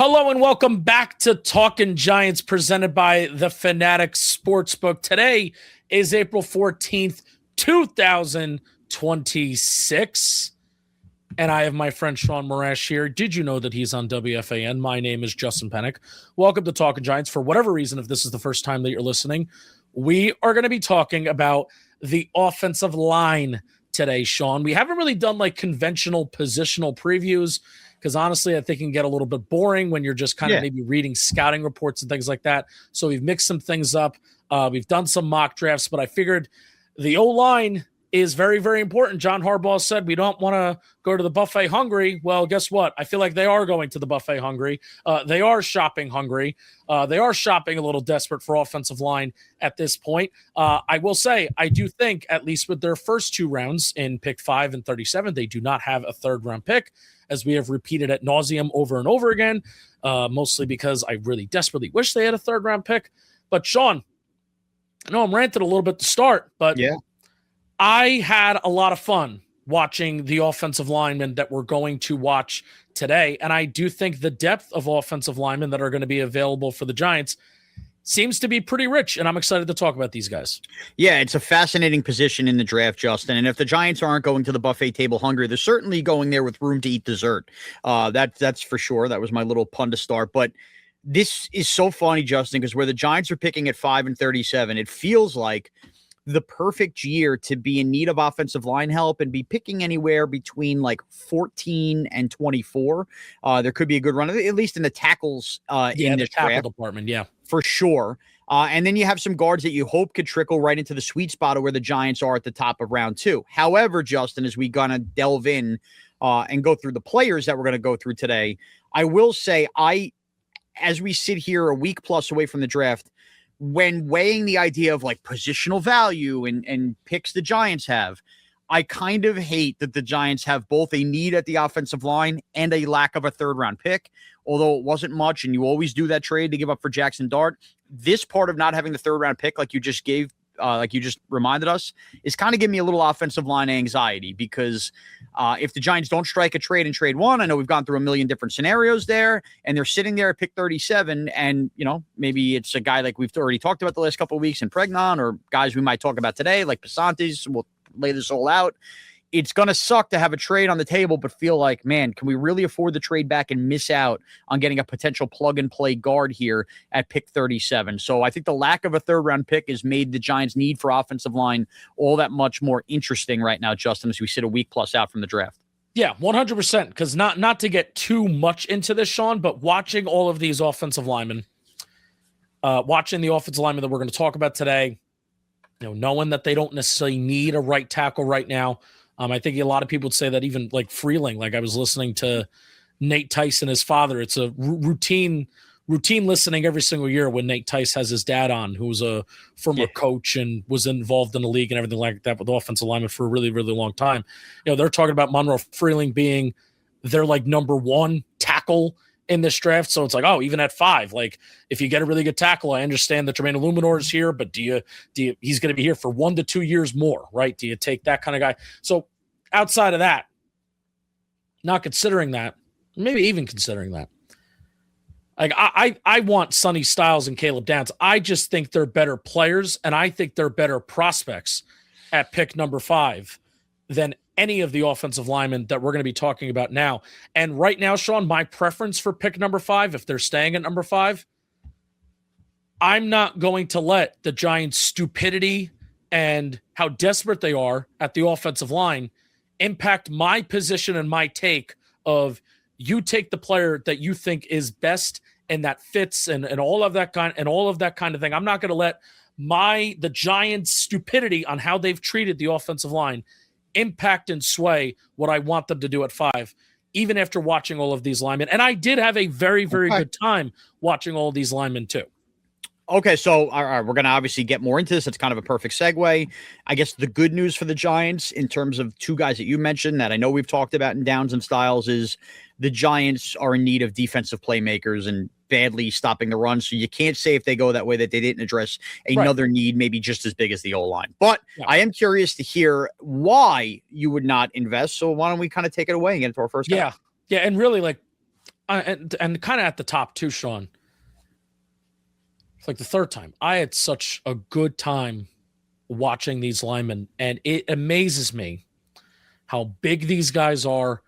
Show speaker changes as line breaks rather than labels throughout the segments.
Hello and welcome back to Talkin' Giants presented by the Fanatics Sportsbook. Today is April 14th, 2026. And I have my friend Shaun Morash here. Did you know that he's on WFAN? My name is Justin Pennick. Welcome to Talkin' Giants. For whatever reason, if this is the first time that you're listening, we are going to be talking about the offensive line today, Shaun. We haven't really done like conventional positional previews because honestly, I think it can get a little bit boring when you're just kind of maybe reading scouting reports and things like that. So we've mixed some things up. We've done some mock drafts, but I figured the O-line is very, very important. John Harbaugh said we don't want to go to the buffet hungry. Well, guess what? I feel like they are going to the buffet hungry. They are shopping hungry. They are shopping a little desperate for offensive line at this point. I will say, I do think, at least with their first two rounds in pick 5 and 37, they do not have a third-round pick, as we have repeated ad nauseum over and over again, mostly because I really desperately wish they had a third-round pick. But, Shaun, I know I'm ranting a little bit to start, but I had a lot of fun watching the offensive linemen that we're going to watch today, and I do think the depth of offensive linemen that are going to be available for the Giants seems to be pretty rich, and I'm excited to talk about these guys.
Yeah, it's a fascinating position in the draft, Justin, and if the Giants aren't going to the buffet table hungry, they're certainly going there with room to eat dessert. That's for sure. That was my little pun to start, but this is so funny, Justin, because where the Giants are picking at 5 and 37, it feels like the perfect year to be in need of offensive line help and be picking anywhere between like 14 and 24. There could be a good run, at least in the tackles in the
tackle department. Yeah,
for sure. And then you have some guards that you hope could trickle right into the sweet spot of where the Giants are at the top of round 2. However, Justin, as we gonna delve in and go through the players that we're going to go through today, I will say as we sit here a week plus away from the draft, when weighing the idea of like positional value and picks the Giants have, I kind of hate that the Giants have both a need at the offensive line and a lack of a third-round pick, although it wasn't much, and you always do that trade to give up for Jackson Dart. This part of not having the third-round pick, like you just reminded us, is kind of giving me a little offensive line anxiety because if the Giants don't strike a trade in trade 1, I know we've gone through a million different scenarios there, and they're sitting there at pick 37, and, maybe it's a guy like we've already talked about the last couple of weeks in Pregnon, or guys we might talk about today, like Bisontis. We'll lay this all out. It's going to suck to have a trade on the table, but feel like, man, can we really afford the trade back and miss out on getting a potential plug-and-play guard here at pick 37? So I think the lack of a third-round pick has made the Giants' need for offensive line all that much more interesting right now, Justin, as we sit a week plus out from the draft.
Yeah, 100%, because not to get too much into this, Shaun, but watching all of these offensive linemen, watching the offensive linemen that we're going to talk about today, knowing that they don't necessarily need a right tackle right now. I think a lot of people would say that even like Freeling, like I was listening to Nate Tice and his father. It's a routine listening every single year when Nate Tice has his dad on, who was a former coach and was involved in the league and everything like that with offensive linemen for a really, really long time. They're talking about Monroe Freeling being their like number 1 tackle in this draft. So it's like, oh, even at 5, like if you get a really good tackle, I understand that Jermaine Illuminor is here, but do you he's going to be here for 1 to 2 years more, right? Do you take that kind of guy? So outside of that, not considering that, maybe even considering that, like I want Sonny Styles and Caleb Downs. I just think they're better players, and I think they're better prospects at pick number 5 than any of the offensive linemen that we're going to be talking about now. And right now, Shaun, my preference for pick number 5, if they're staying at number 5, I'm not going to let the Giants' stupidity and how desperate they are at the offensive line impact my position and my take of you take the player that you think is best and that fits and all of that kind of thing. I'm not going to let the Giants' stupidity on how they've treated the offensive line impact and sway what I want them to do at 5, even after watching all of these linemen. And I did have a very, very good time watching all of these linemen too.
Okay, so all right, we're going to obviously get more into this. It's kind of a perfect segue. I guess the good news for the Giants in terms of 2 guys that you mentioned that I know we've talked about in Downs and Styles is the Giants are in need of defensive playmakers and badly stopping the run. So you can't say if they go that way that they didn't address another need maybe just as big as the O-line. But I am curious to hear why you would not invest. So why don't we kind of take it away and get into our first guy?
Yeah, and really, like, and kind of at the top too, Shaun. It's like the third time. I had such a good time watching these linemen, and it amazes me how big these guys are,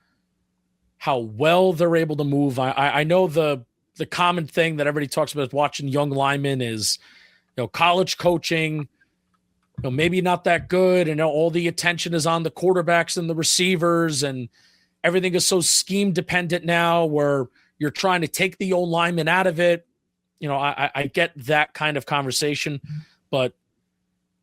how well they're able to move. I know the common thing that everybody talks about watching young linemen is, college coaching, maybe not that good, and all the attention is on the quarterbacks and the receivers, and everything is so scheme dependent now where you're trying to take the old lineman out of it. I get that kind of conversation, but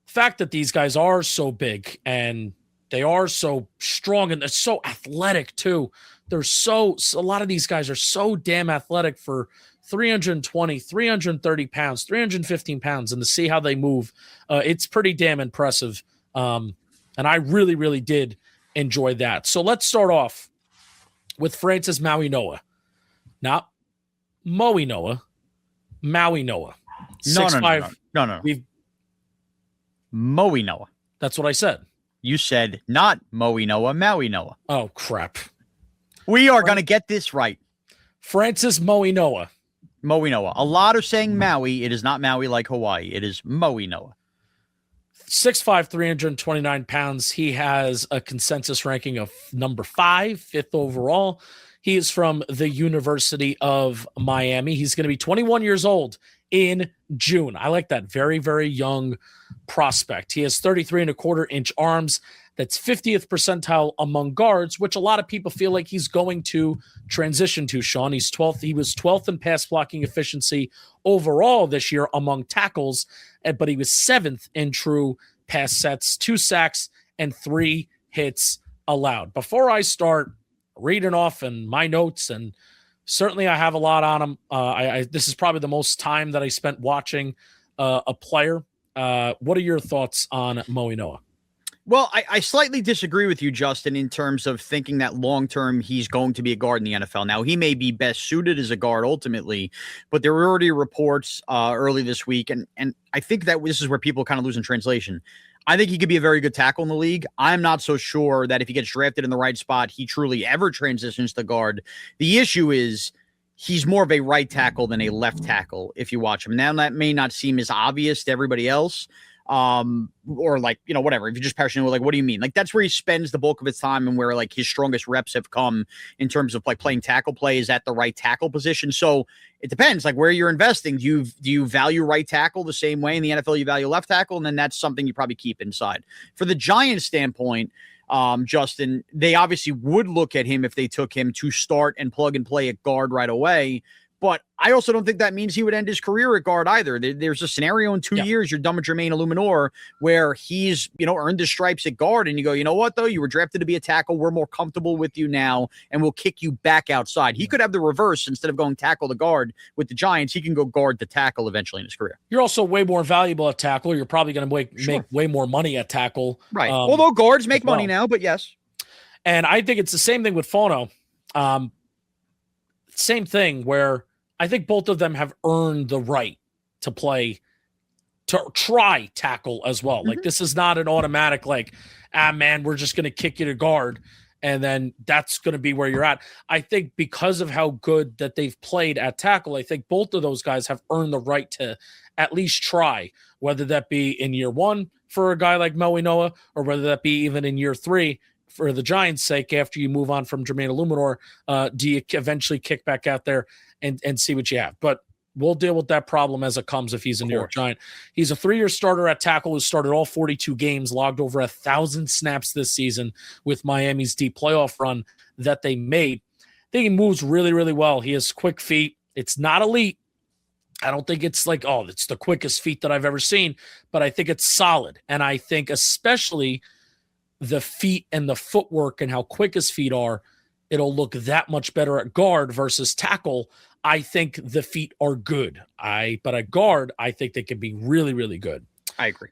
the fact that these guys are so big and they are so strong and they're so athletic too. A lot of these guys are so damn athletic for 320, 330 pounds, 315 pounds, and to see how they move, it's pretty damn impressive. And I really, really did enjoy that. So let's start off with Francis Mauigoa. Not Mauigoa. Mauigoa.
No. Mauigoa.
That's what I said.
You said not Mauigoa, Mauigoa.
Oh, crap.
We are going to get this right.
Francis Mauigoa.
Mauigoa. A lot are saying Maui. It is not Maui like Hawaii. It is Mauigoa.
6'5", 329 pounds. He has a consensus ranking of number 5, 5th overall. He is from the University of Miami. He's going to be 21 years old in June. I like that. Very, very young prospect. He has 33 and a quarter inch arms. That's 50th percentile among guards, which a lot of people feel like he's going to transition to, Shaun. He's 12th. He was 12th in pass blocking efficiency overall this year among tackles, but he was 7th in true pass sets, 2 sacks, and 3 hits allowed. Before I start reading off and my notes, and certainly I have a lot on him. This is probably the most time that I spent watching a player. What are your thoughts on Mauigoa?
Well, I slightly disagree with you, Justin, in terms of thinking that long-term he's going to be a guard in the NFL. Now, he may be best suited as a guard ultimately, but there were already reports early this week, and I think that this is where people kind of lose in translation. I think he could be a very good tackle in the league. I'm not so sure that if he gets drafted in the right spot, he truly ever transitions to guard. The issue is he's more of a right tackle than a left tackle if you watch him. Now, that may not seem as obvious to everybody else, or like, whatever. If you just passionate with, like, what do you mean? Like, that's where he spends the bulk of his time and where, like, his strongest reps have come in terms of, like, playing tackle play is at the right tackle position. So it depends, like, where you're investing. Do you value right tackle the same way in the NFL you value left tackle? And then that's something you probably keep inside. For the Giants standpoint, Justin, they obviously would look at him if they took him to start and plug and play at guard right away. But I also don't think that means he would end his career at guard either. There's a scenario in 2 years, you're done with Jermaine Illuminor, where he's, earned his stripes at guard. And you go, you know what, though? You were drafted to be a tackle. We're more comfortable with you now, and we'll kick you back outside. He could have the reverse. Instead of going tackle to guard with the Giants, he can go guard to tackle eventually in his career. You're
also way more valuable at tackle. You're probably going to make way more money at tackle.
Right. Although guards make money now, but yes.
And I think it's the same thing with Fano. Same thing where I think both of them have earned the right to try tackle as well. Mm-hmm. Like, this is not an automatic, like, man, we're just going to kick you to guard, and then that's going to be where you're at. I think because of how good that they've played at tackle, I think both of those guys have earned the right to at least try, whether that be in year 1 for a guy like Mauigoa, or whether that be even in year 3 for the Giants' sake, after you move on from Jermaine Illuminor, do you eventually kick back out there and see what you have? But we'll deal with that problem as it comes if he's a New York Giant. He's a 3-year starter at tackle who started all 42 games, logged over 1,000 snaps this season with Miami's deep playoff run that they made. I think he moves really, really well. He has quick feet. It's not elite. I don't think it's like, it's the quickest feet that I've ever seen, but I think it's solid. And I think especially the feet and the footwork and how quick his feet are, it'll look that much better at guard versus tackle. I think the feet are good. But at guard, I think they can be really, really good.
I agree.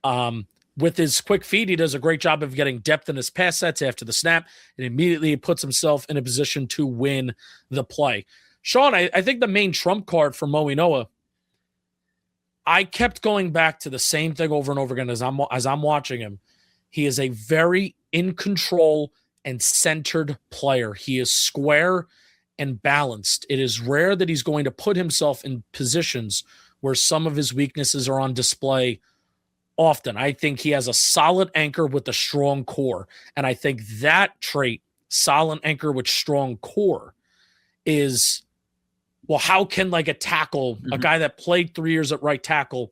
With his quick feet, he does a great job of getting depth in his pass sets after the snap, and immediately he puts himself in a position to win the play. Shaun, I think the main trump card for Mauigoa, I kept going back to the same thing over and over again as I'm watching him. He is a very in control and centered player. He is square and balanced. It is rare that he's going to put himself in positions where some of his weaknesses are on display often. I think he has a solid anchor with a strong core. And I think that trait, solid anchor with strong core, is, well, how can like a tackle, a guy that played 3 years at right tackle,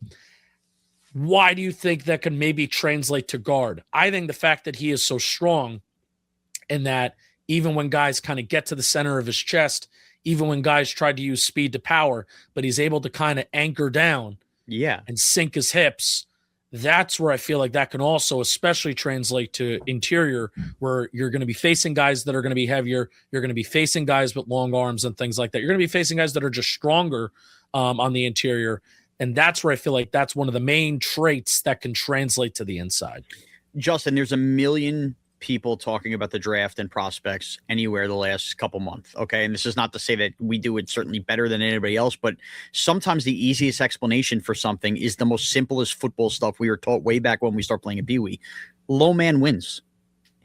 why do you think that can maybe translate to guard? I think the fact that he is so strong, and that even when guys kind of get to the center of his chest, even when guys try to use speed to power, but he's able to kind of anchor down and sink his hips, that's where I feel like that can also especially translate to interior, where you're going to be facing guys that are going to be heavier. You're going to be facing guys with long arms and things like that. You're going to be facing guys that are just stronger on the interior. And that's where I feel like that's one of the main traits that can translate to the inside.
Justin, there's a million people talking about the draft and prospects anywhere the last couple months. Okay. And this is not to say that we do it certainly better than anybody else, but sometimes the easiest explanation for something is the most simplest football stuff we were taught way back when we start playing at Pee Wee. Low man wins.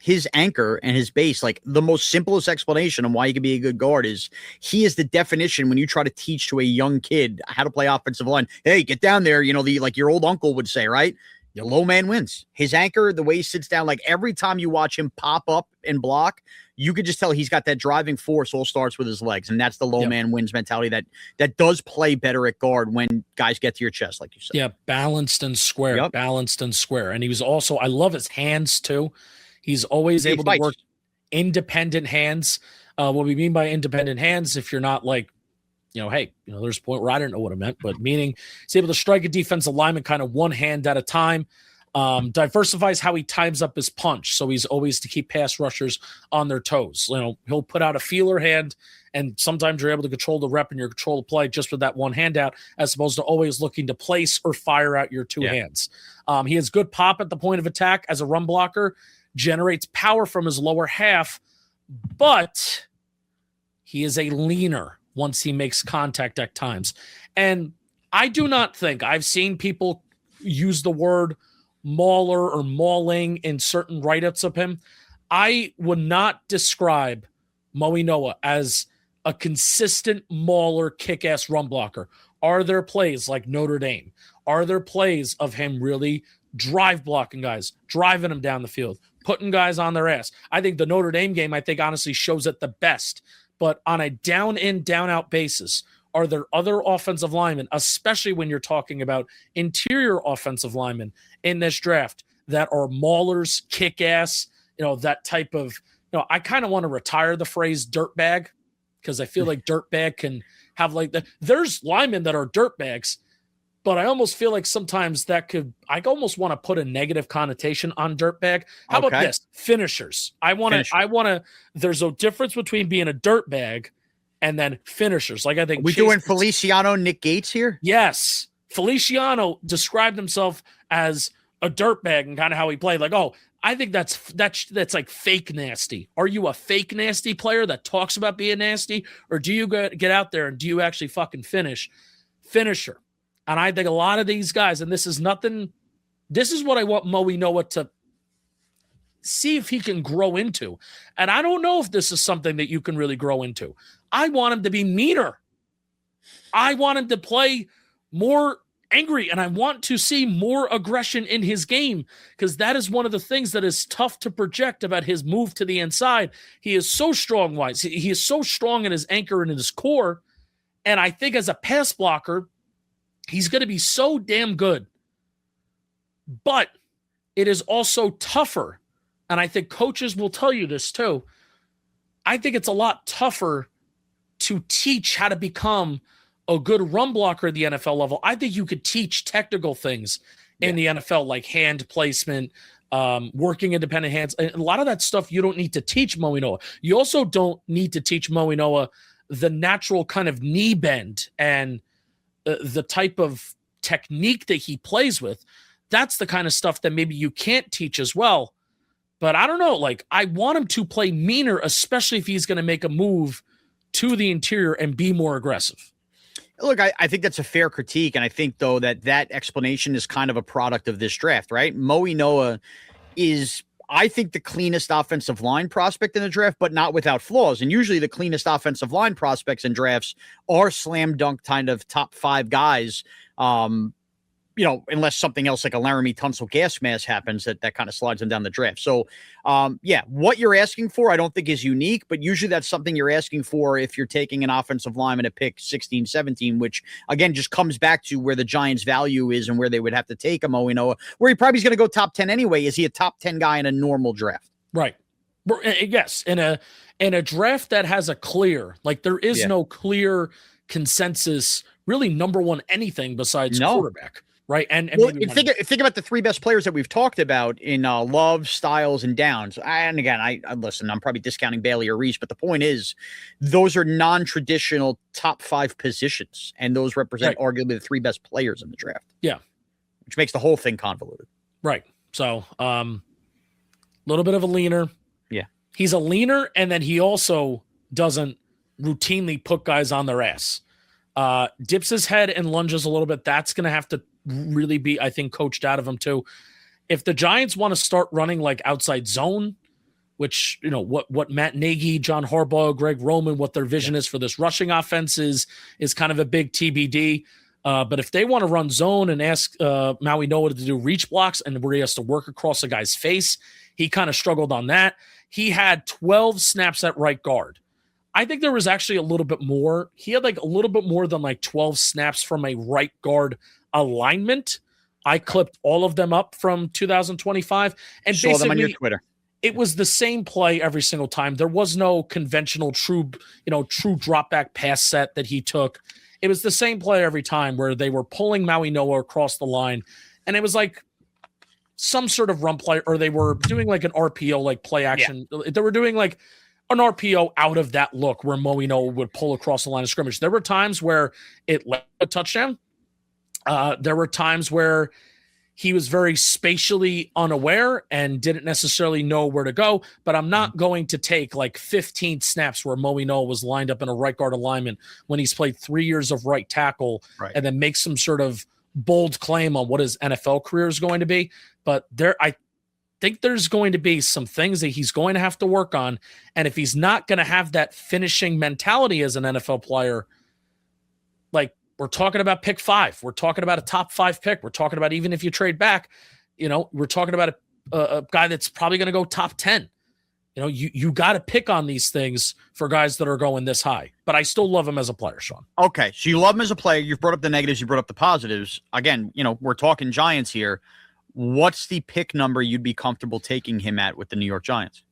His anchor and his base, like the most simplest explanation on why he can be a good guard is he is the definition when you try to teach to a young kid how to play offensive line. Hey, get down there. You know, like your old uncle would say, right? The low man wins. His anchor, the way he sits down, like every time you watch him pop up and block, you could just tell he's got that driving force. All starts with his legs. And that's the low man wins mentality that does play better at guard when guys get to your chest, like you said.
Yeah, balanced and square, balanced and square. And he was also, I love his hands too. He's always able to work independent hands. What we mean by independent hands, if you're not like, hey, there's a point where I didn't know what it meant, but meaning he's able to strike a defensive lineman kind of one hand at a time. Diversifies how he times up his punch. So he's always to keep pass rushers on their toes. He'll put out a feeler hand, and sometimes you're able to control the rep and you control the play just with that one hand out, as opposed to always looking to place or fire out your two hands. He has good pop at the point of attack as a run blocker, generates power from his lower half, but he is a leaner once he makes contact at times. And I do not think, I've seen people use the word mauler or mauling in certain write-ups of him. I would not describe Mauigoa as a consistent mauler, kick-ass run blocker. Are there plays like Notre Dame? Are there plays of him really drive blocking guys, driving them down the field, putting guys on their ass? I think the Notre Dame game, honestly shows it the best. But on a down-in, down-out basis, are there other offensive linemen, especially when you're talking about interior offensive linemen in this draft, that are maulers, kick-ass, that type of, I kind of want to retire the phrase dirtbag, because I feel like dirtbag can have like there's linemen that are dirtbags, but I almost feel like sometimes I almost want to put a negative connotation on dirtbag. How about this? Finishers. There's a difference between being a dirtbag and then finishers. Like I think
we doing Feliciano, Nick Gates here.
Yes. Feliciano described himself as a dirtbag and kind of how he played. Like, I think that's like fake nasty. Are you a fake nasty player that talks about being nasty, or do you get out there and do you actually fucking finish? Finisher. And I think a lot of these guys, and this is what I want Mauigoa to see if he can grow into. And I don't know if this is something that you can really grow into. I want him to be meaner. I want him to play more angry, and I want to see more aggression in his game, because that is one of the things that is tough to project about his move to the inside. He is so strong-wise. He is so strong in his anchor and in his core. And I think as a pass blocker, he's going to be so damn good. But it is also tougher, and I think coaches will tell you this too. I think it's a lot tougher to teach how to become a good run blocker at the NFL level. I think you could teach technical things in the NFL, like hand placement, working independent hands. And a lot of that stuff you don't need to teach Mauigoa. You also don't need to teach Mauigoa the natural kind of knee bend and the type of technique that he plays with. That's the kind of stuff that maybe you can't teach as well. But I don't know. Like, I want him to play meaner, especially if he's going to make a move to the interior and be more aggressive.
Look, I think that's a fair critique. And I think, though, that explanation is kind of a product of this draft, right? Mauigoa is I think the cleanest offensive line prospect in the draft, but not without flaws. And usually the cleanest offensive line prospects in drafts are slam dunk kind of top 5 guys. Unless something else like a Laramie Tunsil gas mask happens that kind of slides them down the draft. So, what you're asking for, I don't think is unique, but usually that's something you're asking for if you're taking an offensive lineman at pick 16, 17, which again, just comes back to where the Giants' value is and where they would have to take him. Mauigoa, where he probably is going to go top 10 anyway. Is he a top 10 guy in a normal draft?
Right. Yes. In a draft that has a clear, like there is no clear consensus, really number one anything besides quarterback. Right. And think about the 3 best players that we've talked about in Love, Styles, and Downs. And again, I listen, I'm probably discounting Bailey or Reese, but the point is those are non-traditional top 5 positions. And those represent arguably the 3 best players in the draft. Yeah. Which makes the whole thing convoluted. Right. So little bit of a leaner. Yeah. He's a leaner, and then he also doesn't routinely put guys on their ass. Dips his head and lunges a little bit. That's going to have to really be, I think, coached out of him too. If the Giants want to start running like outside zone, which, what Matt Nagy, John Harbaugh, Greg Roman, what their vision is for this rushing offense is kind of a big TBD. But if they want to run zone and ask Mauigoa to do reach blocks and where he has to work across a guy's face, he kind of struggled on that. He had 12 snaps at right guard. I think there was actually a little bit more. He had like a little bit more than like 12 snaps from a right guard alignment. I clipped all of them up from 2025 and
saw them on your Twitter.
It was the same play every single time. There was no conventional true drop back pass set that he took. It was the same play every time where they were pulling Mauigoa across the line, and it was like some sort of run play, or they were doing like an RPO, like play action. Yeah. They were doing like an RPO out of that look where Mauigoa would pull across the line of scrimmage. There were times where it led a touchdown. There were times where he was very spatially unaware and didn't necessarily know where to go, but I'm not going to take like 15 snaps where Mauigoa was lined up in a right guard alignment when he's played 3 years of right tackle and then make some sort of bold claim on what his NFL career is going to be. But I think there's going to be some things that he's going to have to work on. And if he's not going to have that finishing mentality as an NFL player, like, we're talking about pick 5. We're talking about a top 5 pick. We're talking about, even if you trade back, we're talking about a guy that's probably going to go top 10. You got to pick on these things for guys that are going this high. But I still love him as a player, Shaun.
Okay, so you love him as a player. You've brought up the negatives. You brought up the positives. Again, we're talking Giants here. What's the pick number you'd be comfortable taking him at with the New York Giants?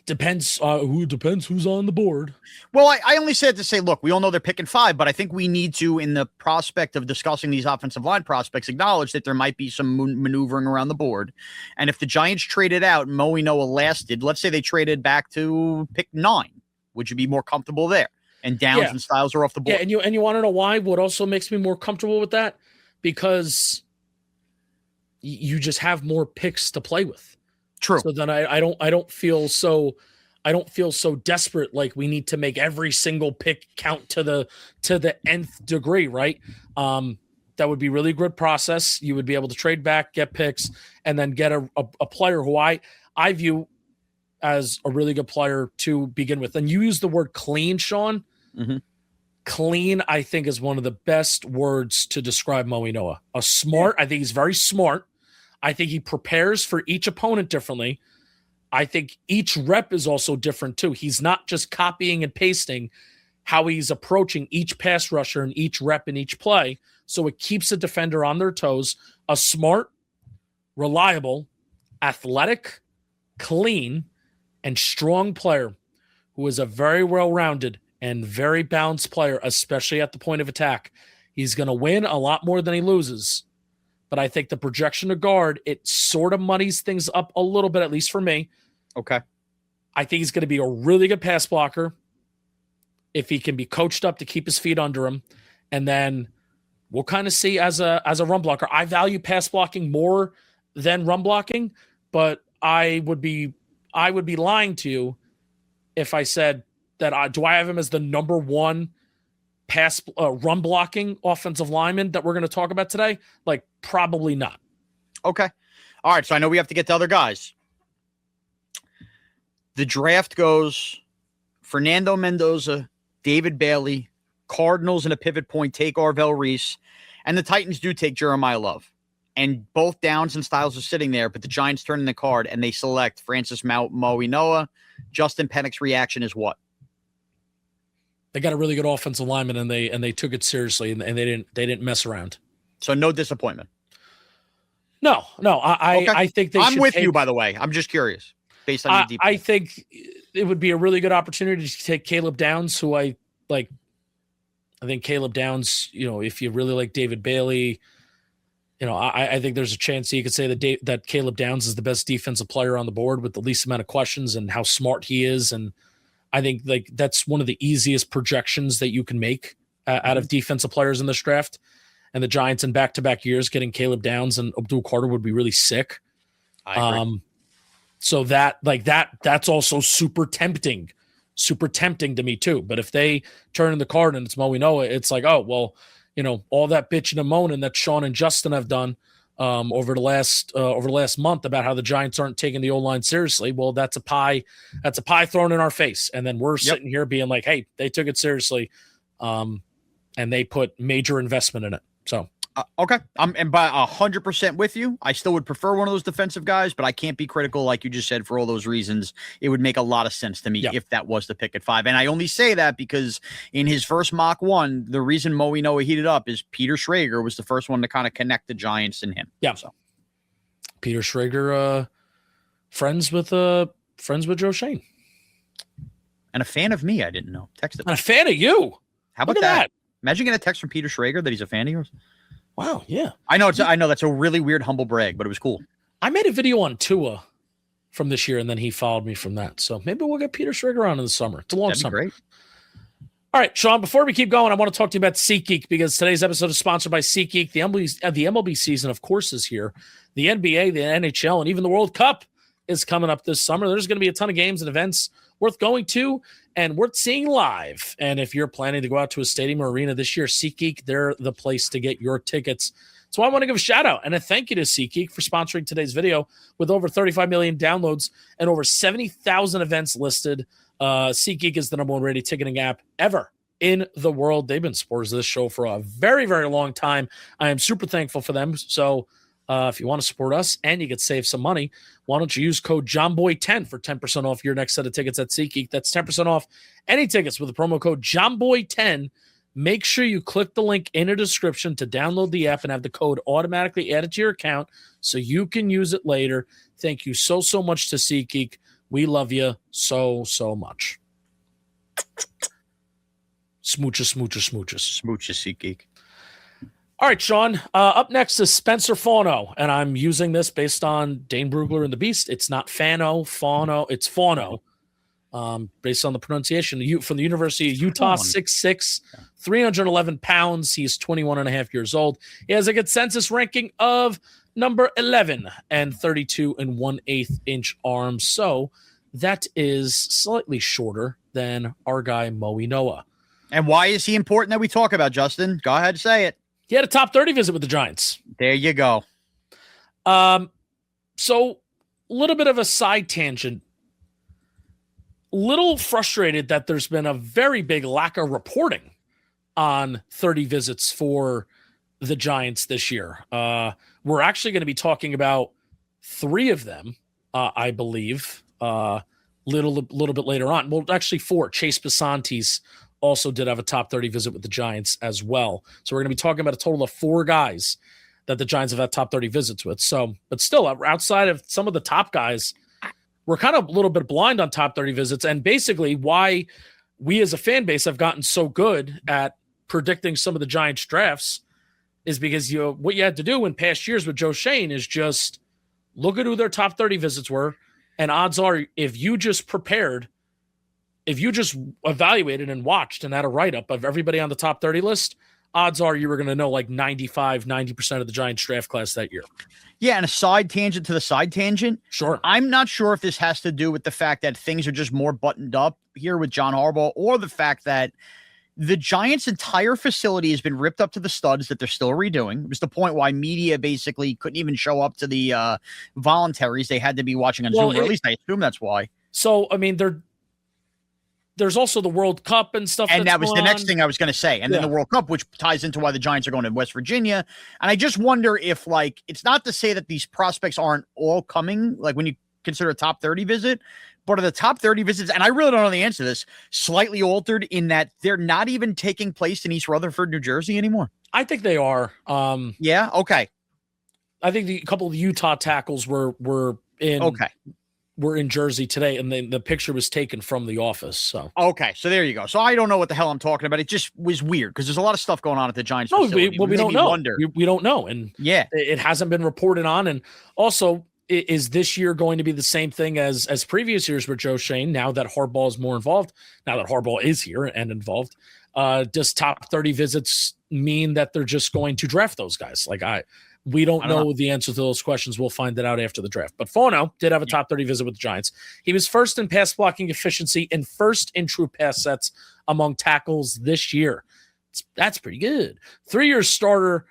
Depends who's on the board.
Well, I only said to say, look, we all know they're picking 5, but I think we need to, in the prospect of discussing these offensive line prospects, acknowledge that there might be some maneuvering around the board. And if the Giants traded out, Mauigoa lasted, let's say they traded back to pick 9, would you be more comfortable there? And Downs and Styles are off the board.
Yeah, and you want to know why? What also makes me more comfortable with that? Because you just have more picks to play with.
True.
So then I don't feel so desperate like we need to make every single pick count to the nth degree, right? That would be really good process. You would be able to trade back, get picks, and then get a player who I view as a really good player to begin with. And you use the word clean, Shaun. Mm-hmm. Clean, I think, is one of the best words to describe Mauigoa. I think he's very smart. I think he prepares for each opponent differently. I think each rep is also different too. He's not just copying and pasting how he's approaching each pass rusher and each rep in each play. So it keeps the defender on their toes. A smart, reliable, athletic, clean, and strong player who is a very well-rounded and very balanced player, especially at the point of attack. He's going to win a lot more than he loses. But I think the projection to guard, it sort of muddies things up a little bit, at least for me.
Okay.
I think he's going to be a really good pass blocker if he can be coached up to keep his feet under him. And then we'll kind of see as a run blocker. I value pass blocking more than run blocking, but I would be lying to you if I said that do I have him as the number 1 pass run blocking offensive lineman that we're going to talk about today? Like, probably not.
Okay. All right, so I know we have to get to other guys. The draft goes Fernando Mendoza, David Bailey, Cardinals in a pivot point take Arvell Reese, and the Titans do take Jeremiah Love. And both Downs and Styles are sitting there, but the Giants turn in the card and they select Francis Mauigoa. Justin Pennick's reaction is what?
They got a really good offensive lineman, and they took it seriously, and they didn't mess around.
So no disappointment.
No.
Okay.
I think they.
I'm with you, by the way. I'm just curious. Based on your deep.
I think it would be a really good opportunity to take Caleb Downs, who I like. I think Caleb Downs, if you really like David Bailey, I think there's a chance you could say that Caleb Downs is the best defensive player on the board with the least amount of questions and how smart he is. And I think that's one of the easiest projections that you can make out of defensive players in this draft. And the Giants in back-to-back years getting Caleb Downs and Abdul Carter would be really sick.
I agree.
So that's also super tempting to me too. But if they turn in the card and it's Mauigoa, it's like, oh, well, all that bitching and moaning that Shaun and Justin have done over the last month about how the Giants aren't taking the O-line seriously. Well, that's a pie thrown in our face. And then we're sitting here being like, hey, they took it seriously. And they put major investment in it. So,
okay. And by 100% with you. I still would prefer one of those defensive guys, but I can't be critical. Like you just said, for all those reasons, it would make a lot of sense to me if that was the pick at 5. And I only say that because in his first mock 1, the reason Mauigoa heated up is Peter Schrager was the first one to kind of connect the Giants and him.
Yeah. So Peter Schrager, friends with Joe Shane.
And a fan of me, I didn't know. Texted me.
And a fan of you.
How about that? Imagine getting a text from Peter Schrager that he's a fan of yours.
Wow, yeah.
I know that's a really weird humble brag, but it was cool.
I made a video on Tua from this year, and then he followed me from that. So maybe we'll get Peter Schrager on in the summer. It's a long summer.
Great.
All right, Shaun, before we keep going, I want to talk to you about SeatGeek because today's episode is sponsored by SeatGeek. The MLB season, of course, is here. The NBA, the NHL, and even the World Cup is coming up this summer. There's going to be a ton of games and events worth going to and worth seeing live. And if you're planning to go out to a stadium or arena this year, SeatGeek, they're the place to get your tickets. So I want to give a shout out and a thank you to SeatGeek for sponsoring today's video with over 35 million downloads and over 70,000 events listed. SeatGeek is the #1 rated ticketing app ever in the world. They've been supporters of this show for a very, very long time. I am super thankful for them. So if you want to support us and you could save some money, why don't you use code JOHNBOY10 for 10% off your next set of tickets at SeatGeek. That's 10% off any tickets with the promo code JOHNBOY10. Make sure you click the link in the description to download the app and have the code automatically added to your account so you can use it later. Thank you so much to SeatGeek. We love you so much. Smooches.
Smooches, SeatGeek.
All right, Shaun. Up next is Spencer Fano, and I'm using this based on Dane Brugler and the Beast. It's not Fano, it's Fano, based on the pronunciation. From the University of Utah, 6'6", 311 pounds. He's 21 and a half years old. He has a consensus ranking of number 11 and 32 1/8 inch arms. So that is slightly shorter than our guy Mauigoa.
And why is he important that we talk about, Justin? Go ahead and say it.
He had a top 30 visit with the Giants.
There you go.
So a little bit of a side tangent. Little frustrated that there's been a very big lack of reporting on 30 visits for the Giants this year. We're actually going to be talking about 3 of them, I believe, little bit later on. Well, actually 4. Chase Bisontis also did have a top 30 visit with the Giants as well. So we're going to be talking about a total of 4 guys that the Giants have had top 30 visits with. So, but still, outside of some of the top guys, we're kind of a little bit blind on top 30 visits. And basically why we as a fan base have gotten so good at predicting some of the Giants drafts is because what you had to do in past years with Joe Shane is just look at who their top 30 visits were. And odds are if you just evaluated and watched and had a write-up of everybody on the top 30 list, odds are you were going to know like 90% of the Giants draft class that year.
Yeah, and a side tangent to the side tangent.
Sure.
I'm not sure if this has to do with the fact that things are just more buttoned up here with John Harbaugh or the fact that The Giants' entire facility has been ripped up to the studs that they're still redoing. It was the point why media basically couldn't even show up to the voluntaries. They had to be watching on Zoom, or at least I assume that's why.
So, I mean, there's also the World Cup and stuff.
And that was the next thing I was going to say. And then the World Cup, which ties into why the Giants are going to West Virginia. And I just wonder if, like, it's not to say that these prospects aren't all coming, like when you consider a top 30 visit, but are the top 30 visits, and I really don't know the answer to this, slightly altered in that they're not even taking place in East Rutherford, New Jersey anymore?
I think they are.
Yeah. Okay.
I think a couple of Utah tackles were in Jersey today, and then the picture was taken from the office. So
okay, so there you go. So I don't know what the hell I'm talking about. It just was weird because there's a lot of stuff going on at the Giants.
We don't know. We don't know, and
yeah,
it hasn't been reported on. And also, is this year going to be the same thing as previous years with Joe Shane? Now that Harbaugh is more involved, now that Harbaugh is here and involved, does top 30 visits mean that they're just going to draft those guys? We don't know the answer to those questions. We'll find it out after the draft. But Fano did have a top 30 visit with the Giants. He was first in pass blocking efficiency and first in true pass sets among tackles this year. That's pretty good. 3-year starter,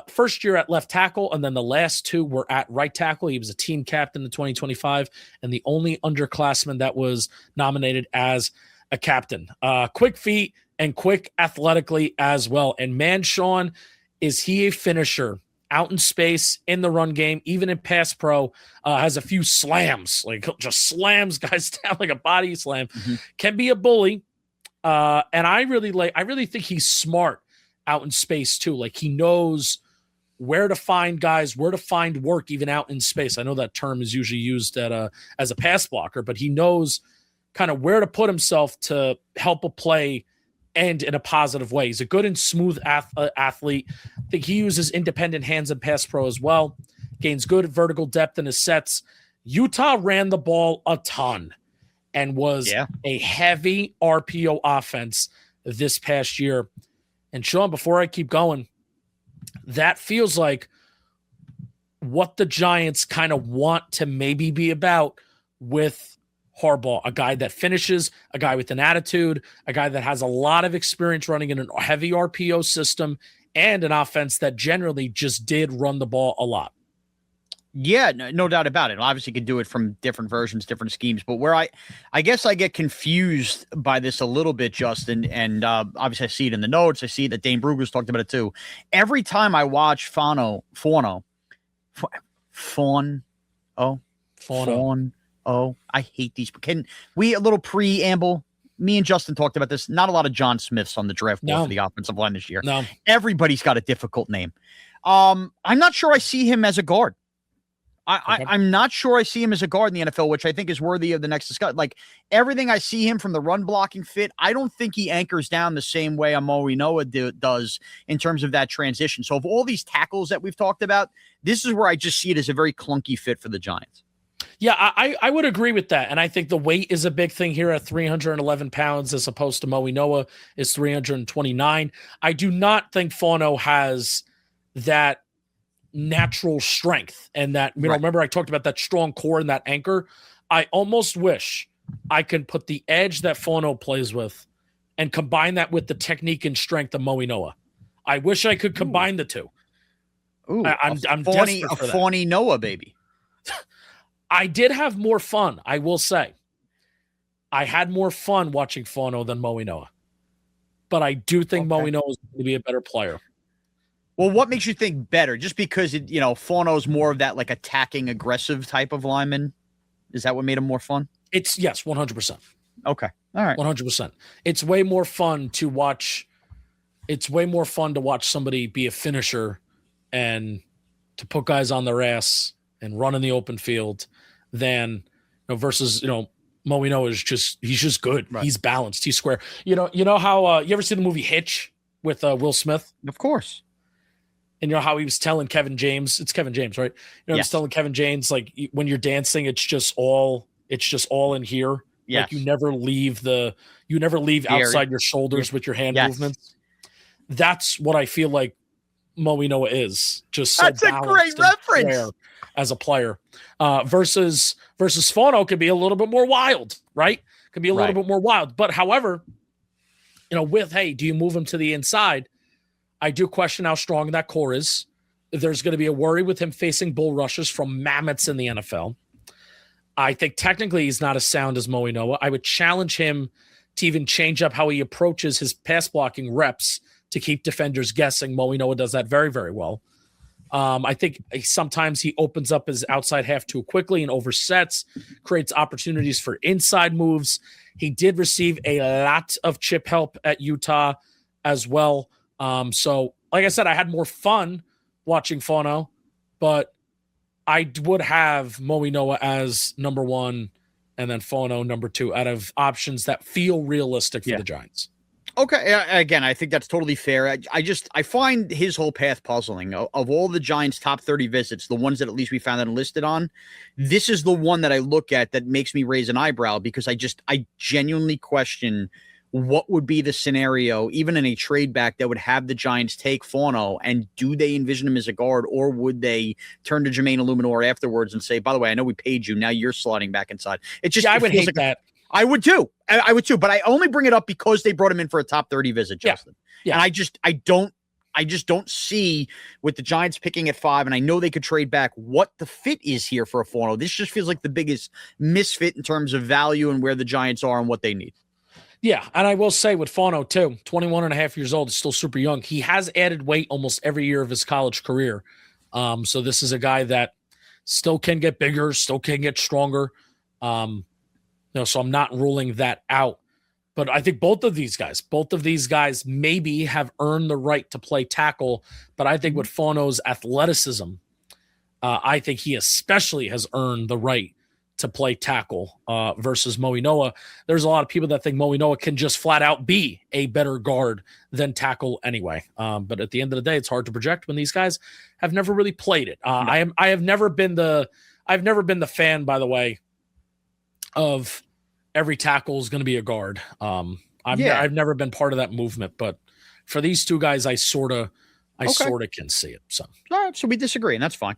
first year at left tackle, and then the last 2 were at right tackle. He was a team captain in 2025 and the only underclassman that was nominated as a captain. Quick feet and quick athletically as well. And man, Shaun, is he a finisher? Out in space, in the run game, even in pass pro, has a few slams, like just slams guys down like a body slam. Can be a bully, and I really think he's smart out in space too. Like he knows where to find guys, where to find work, even out in space. I know that term is usually used as a pass blocker, but he knows kind of where to put himself to help a play end in a positive way. He's a good and smooth athlete. I think he uses independent hands in pass pro as well. Gains good vertical depth in his sets. Utah ran the ball a ton and was a heavy RPO offense this past year. And Shaun, before I keep going, that feels like what the Giants kind of want to maybe be about with Harbaugh, a guy that finishes, a guy with an attitude, a guy that has a lot of experience running in a heavy RPO system, and an offense that generally just did run the ball a lot.
Yeah, no doubt about it. Obviously, you can do it from different versions, different schemes. But where I guess I get confused by this a little bit, Justin, and obviously I see it in the notes. I see that Dane Brugger's talked about it too. Every time I watch Fano, I hate these. Can we, a little preamble? Me and Justin talked about this. Not a lot of John Smiths on the draft board for the offensive line this year.
No.
Everybody's got a difficult name. I'm not sure I see him as a guard. I'm not sure I see him as a guard in the NFL, which I think is worthy of the next discussion. Like everything I see him from the run blocking fit, I don't think he anchors down the same way a Mauigoa does in terms of that transition. So of all these tackles that we've talked about, this is where I just see it as a very clunky fit for the Giants.
Yeah, I would agree with that. And I think the weight is a big thing here at 311 pounds as opposed to Mauigoa is 329. I do not think Fano has that natural strength and that, remember I talked about that strong core and that anchor. I almost wish I could put the edge that Fano plays with and combine that with the technique and strength of Mauigoa. I wish I could combine the two.
Ooh,
I'm desperate for that.
Fawny Noah, baby.
I did have more fun, I will say. I had more fun watching Fano than Mauigoa. But I do think Mauigoa is going to be a better player.
Well, what makes you think better? Just because, Fano's more of that like attacking, aggressive type of lineman? Is that what made him more fun?
Yes, 100%.
Okay. All right.
100%. It's way more fun to watch. It's way more fun to watch somebody be a finisher and to put guys on their ass and run in the open field than versus Mauigoa is he's just good. Right. He's balanced. He's square. You know how you ever see the movie Hitch with Will Smith?
Of course.
And how he was telling Kevin James, it's Kevin James, right? He's telling Kevin James, like when you're dancing, it's just all in here.
Yes.
Like you never leave outside your shoulders with your hand movements. That's what I feel like Mauigoa is. Just so
that's a great reference
as a player. Versus Fano could be a little bit more wild, right? Could be a little bit more wild. But however, with, hey, do you move him to the inside? I do question how strong that core is. There's going to be a worry with him facing bull rushes from mammoths in the NFL. I think technically he's not as sound as Mauigoa. I would challenge him to even change up how he approaches his pass blocking reps to keep defenders guessing. Mauigoa does that very, very well. I think sometimes he opens up his outside half too quickly and oversets, creates opportunities for inside moves. He did receive a lot of chip help at Utah as well. So, like I said, I had more fun watching Fano, but I would have Mauigoa as number one and then Fano number two out of options that feel realistic for the Giants.
Okay. Again, I think that's totally fair. I find his whole path puzzling. Of all the Giants' top 30 visits, the ones that at least we found that listed on, this is the one that I look at that makes me raise an eyebrow because I genuinely question what would be the scenario, even in a trade back, that would have the Giants take Fano, and do they envision him as a guard, or would they turn to Jermaine Illuminor afterwards and say, by the way, I know we paid you, now you're slotting back inside? It just,
I would hate that.
I would too. I would too. But I only bring it up because they brought him in for a top 30 visit, Justin. Yeah. And I just don't see, with the Giants picking at 5, and I know they could trade back, what the fit is here for a Fano. This just feels like the biggest misfit in terms of value and where the Giants are and what they need.
Yeah, and I will say with Fano too, 21 and a half years old, is still super young. He has added weight almost every year of his college career. So this is a guy that still can get bigger, still can get stronger. So I'm not ruling that out. But I think both of these guys maybe have earned the right to play tackle. But I think with Fano's athleticism, I think he especially has earned the right to play tackle versus Mauigoa. There's a lot of people that think Mauigoa can just flat out be a better guard than tackle anyway. But at the end of the day, it's hard to project when these guys have never really played it. I've never been the fan, by the way, of every tackle is going to be a guard. I've never been part of that movement, but for these two guys, I sort of can see it. So,
all right, so we disagree, and that's fine.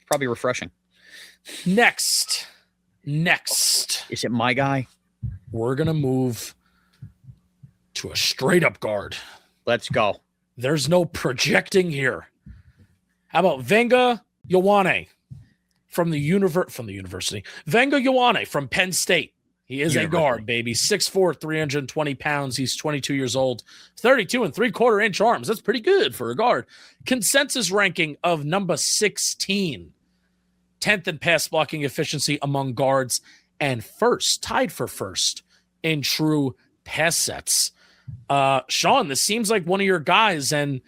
Probably refreshing.
Next,
is it my guy?
We're gonna move to a straight up guard.
Let's go.
There's no projecting here. How about Olaivavega Ioane from the university? Olaivavega Ioane from Penn State. He is a guard, baby. 6'4", 320 pounds. He's 22 years old. 32 and 3/4 inch arms. That's pretty good for a guard. Consensus ranking of number 16. 10th in pass blocking efficiency among guards, and tied for first in true pass sets. Shaun, this seems like one of your guys, and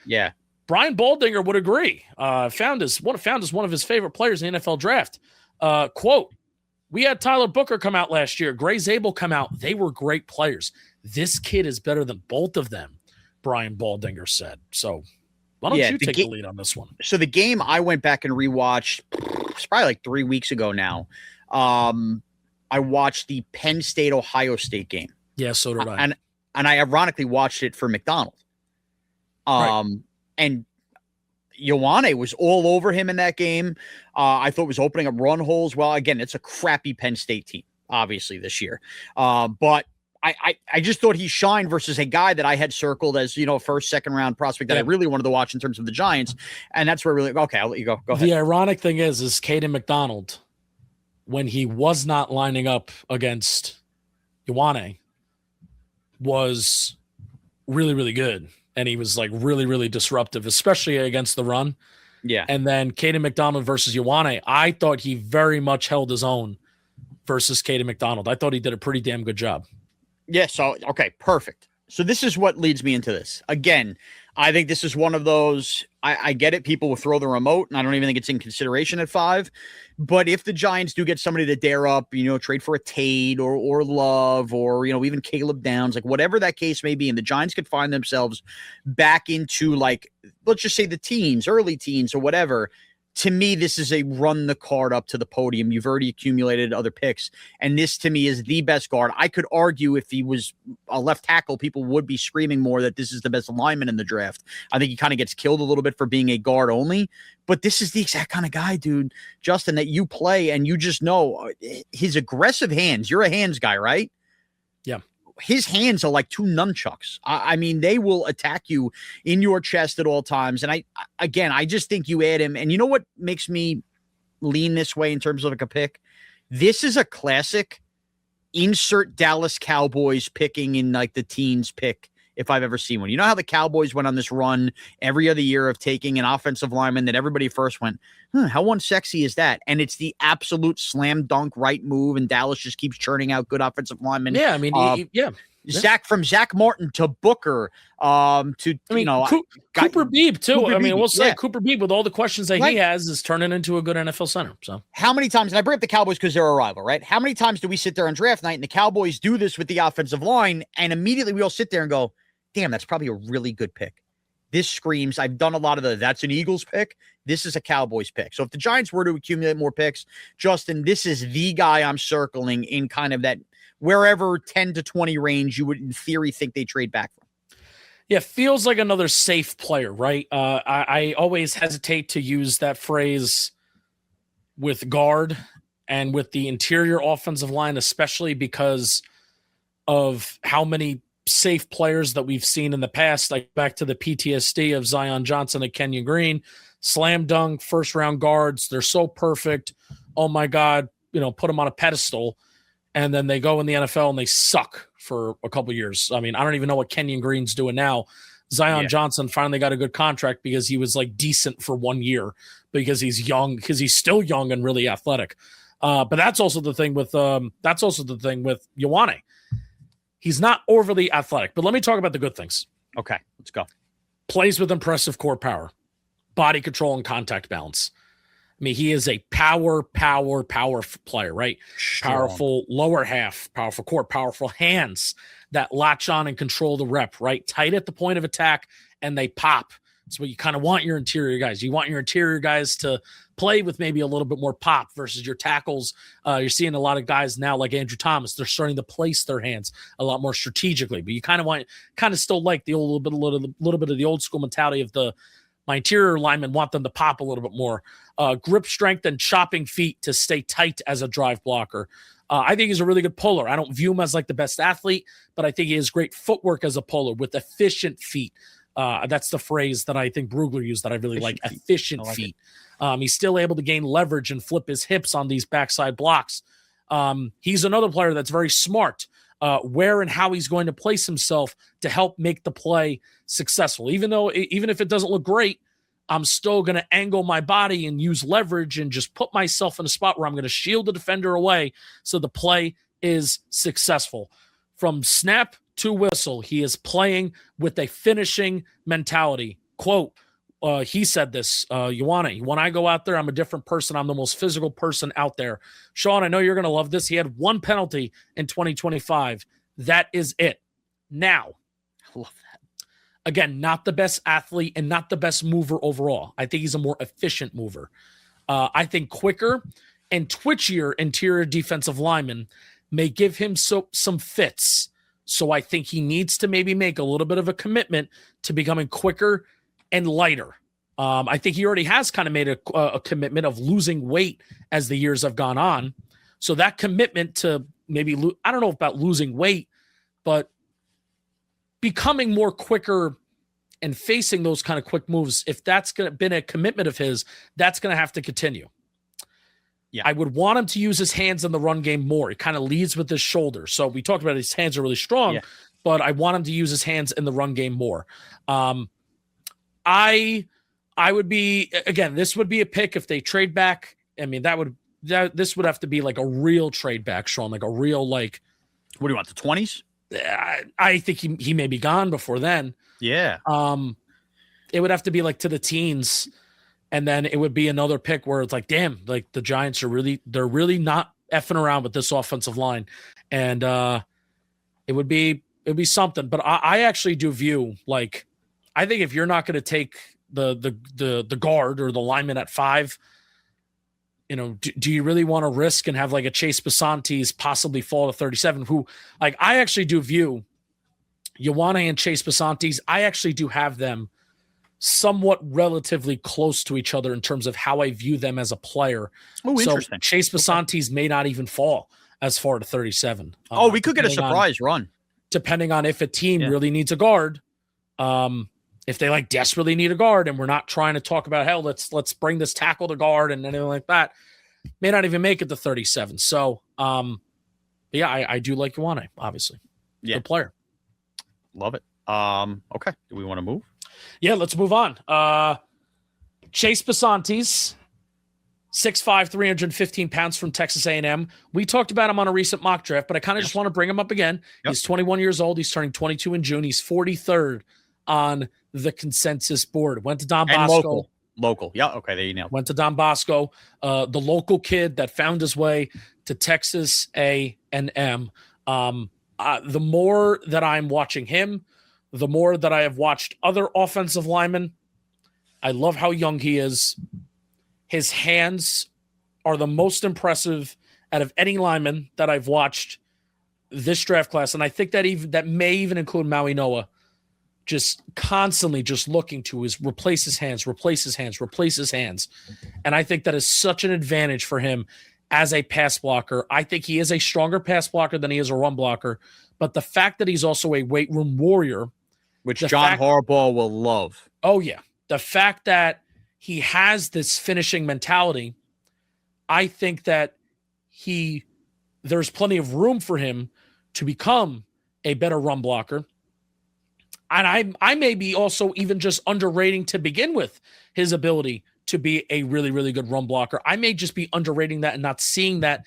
Brian Baldinger would agree. Found as one of his favorite players in the NFL draft. Quote, "We had Tyler Booker come out last year, Gray Zabel come out. They were great players. This kid is better than both of them," Brian Baldinger said. So why don't you take the lead on this one?
So the game I went back and rewatched, it's probably like 3 weeks ago now. I watched the Penn State-Ohio State game.
Yeah, so did I.
And I ironically watched it for McDonald. And Ioane was all over him in that game. I thought was opening up run holes. Well, again, it's a crappy Penn State team, obviously, this year. But I just thought he shined versus a guy that I had circled as, first, second round prospect that I really wanted to watch in terms of the Giants. And that's where I'll let you go. Go ahead.
The ironic thing is Keylan McDonald, when he was not lining up against Ioane, was really, really good. And he was like really, really disruptive, especially against the run.
Yeah.
And then Keylan McDonald versus Ioane, I thought he very much held his own versus Keylan McDonald. I thought he did a pretty damn good job.
Yeah, so, okay, perfect. So this is what leads me into this. Again, I think this is one of those, I get it, people will throw the remote, and I don't even think it's in consideration at 5. But if the Giants do get somebody to dare up, trade for a Tate or Love or, even Caleb Downs, like whatever that case may be, and the Giants could find themselves back into, like, let's just say the teens, early teens or whatever, to me, this is a run the card up to the podium. You've already accumulated other picks. And this, to me, is the best guard. I could argue if he was a left tackle, people would be screaming more that this is the best lineman in the draft. I think he kind of gets killed a little bit for being a guard only. But this is the exact kind of guy, dude, Justin, that you play and you just know his aggressive hands. You're a hands guy, right?
Yeah.
his hands are like two nunchucks. I mean, they will attack you in your chest at all times. And I just think you add him. And you know what makes me lean this way in terms of like a pick? This is a classic insert Dallas Cowboys picking in like the teens pick if I've ever seen one. You know how the Cowboys went on this run every other year of taking an offensive lineman that everybody first went, how unsexy is that? And it's the absolute slam dunk right move, and Dallas just keeps churning out good offensive linemen.
Yeah, I mean,
Zach Martin to Booker,
Cooper Beebe too.
Cooper Beebe,
we'll say Cooper Beebe, with all the questions that he has, is turning into a good NFL center. So
how many times, and I bring up the Cowboys because they're a rival, right? How many times do we sit there on draft night and the Cowboys do this with the offensive line, and immediately we all sit there and go, damn, that's probably a really good pick. This screams, I've done a lot of that's an Eagles pick. This is a Cowboys pick. So if the Giants were to accumulate more picks, Justin, this is the guy I'm circling in kind of that wherever 10 to 20 range you would in theory think they trade back from.
Yeah, feels like another safe player, right? I always hesitate to use that phrase with guard and with the interior offensive line, especially because of how many safe players that we've seen in the past, like back to the PTSD of Zion Johnson and Kenyon Green, slam dunk, first round guards. They're so perfect. Oh my God, put them on a pedestal. And then they go in the NFL and they suck for a couple of years. I mean, I don't even know what Kenyon Green's doing now. Zion Johnson finally got a good contract because he was like decent for 1 year because he's young, because he's still young and really athletic. But that's also the thing with Ioane. He's not overly athletic, but let me talk about the good things.
Okay, let's go.
Plays with impressive core power, body control, and contact balance. I mean, he is a power player, right?
Strong.
Powerful lower half, powerful core, powerful hands that latch on and control the rep, right? Tight at the point of attack, and they pop. That's what you kind of want your interior guys. You want your interior guys to play with maybe a little bit more pop versus your tackles. You're seeing a lot of guys now like Andrew Thomas. They're starting to place their hands a lot more strategically, but you kind of still like the little bit of the old school mentality of my interior linemen want them to pop a little bit more. Grip strength and chopping feet to stay tight as a drive blocker. I think he's a really good puller. I don't view him as like the best athlete, but I think he has great footwork as a puller with efficient feet. That's the phrase that I think Brugler used that I really like, efficient feet. He's still able to gain leverage and flip his hips on these backside blocks. He's another player that's very smart, where and how he's going to place himself to help make the play successful. Even if it doesn't look great, I'm still going to angle my body and use leverage and just put myself in a spot where I'm going to shield the defender away so the play is successful. From snap to whistle, he is playing with a finishing mentality. Quote, he said this, Ioane, when I go out there, I'm a different person. I'm the most physical person out there. Shaun, I know you're going to love this. He had one penalty in 2025. That is it. Now,
I love that.
Again, not the best athlete and not the best mover overall. I think he's a more efficient mover. I think quicker and twitchier interior defensive linemen may give him some fits. So I think he needs to maybe make a little bit of a commitment to becoming quicker and lighter. I think he already has kind of made a commitment of losing weight as the years have gone on. So that commitment to maybe, I don't know about losing weight, but becoming more quicker and facing those kind of quick moves, if that's been a commitment of his, that's going to have to continue. Yeah, I would want him to use his hands in the run game more. It kind of leads with his shoulder. So we talked about his hands are really strong, but I want him to use his hands in the run game more. I would be, again, this would be a pick if they trade back. I mean, this would have to be like a real trade back, Shaun, like a real, like,
what do you want, the 20s?
I think he may be gone before then.
Yeah.
It would have to be like to the teens, and then it would be another pick where it's like, damn, like the Giants they're really not effing around with this offensive line. And it'd be something. But I actually do view, like, I think if you're not going to take the guard or the lineman at 5, do you really want to risk and have like a Chase Bisontis possibly fall to 37, who, like, I actually do view Ioane and Chase Bisontis. I actually do have them somewhat relatively close to each other in terms of how I view them as a player.
Oh, interesting.
Chase Bisontis may not even fall as far to 37.
We could get a surprise run.
depending on if a team really needs a guard. If they like desperately need a guard, and we're not trying to talk about, hell, let's bring this tackle to guard and anything like that, may not even make it to 37. So, yeah, I do like Ioane, obviously.
Yeah.
Good player.
Love it. Okay. Do we want to move?
Yeah, let's move on. Chase Bisontis, 6'5", 315 pounds from Texas A&M. We talked about him on a recent mock draft, but I kind of just want to bring him up again. Yep. He's 21 years old. He's turning 22 in June. He's 43rd on the consensus board. Went to Don Bosco.
Local. Yeah, okay, there you nailed it.
Went to Don Bosco, the local kid that found his way to Texas A&M. The more that I'm watching him, the more that I have watched other offensive linemen. I love how young he is. His hands are the most impressive out of any lineman that I've watched this draft class, and I think that may even include Mauigoa, just constantly just looking to replace his hands. And I think that is such an advantage for him as a pass blocker. I think he is a stronger pass blocker than he is a run blocker, but the fact that he's also a weight room warrior,
which John Harbaugh will love.
Oh, yeah. The fact that he has this finishing mentality, I think that there's plenty of room for him to become a better run blocker. And I may be also even just underrating to begin with his ability to be a really, really good run blocker. I may just be underrating that and not seeing that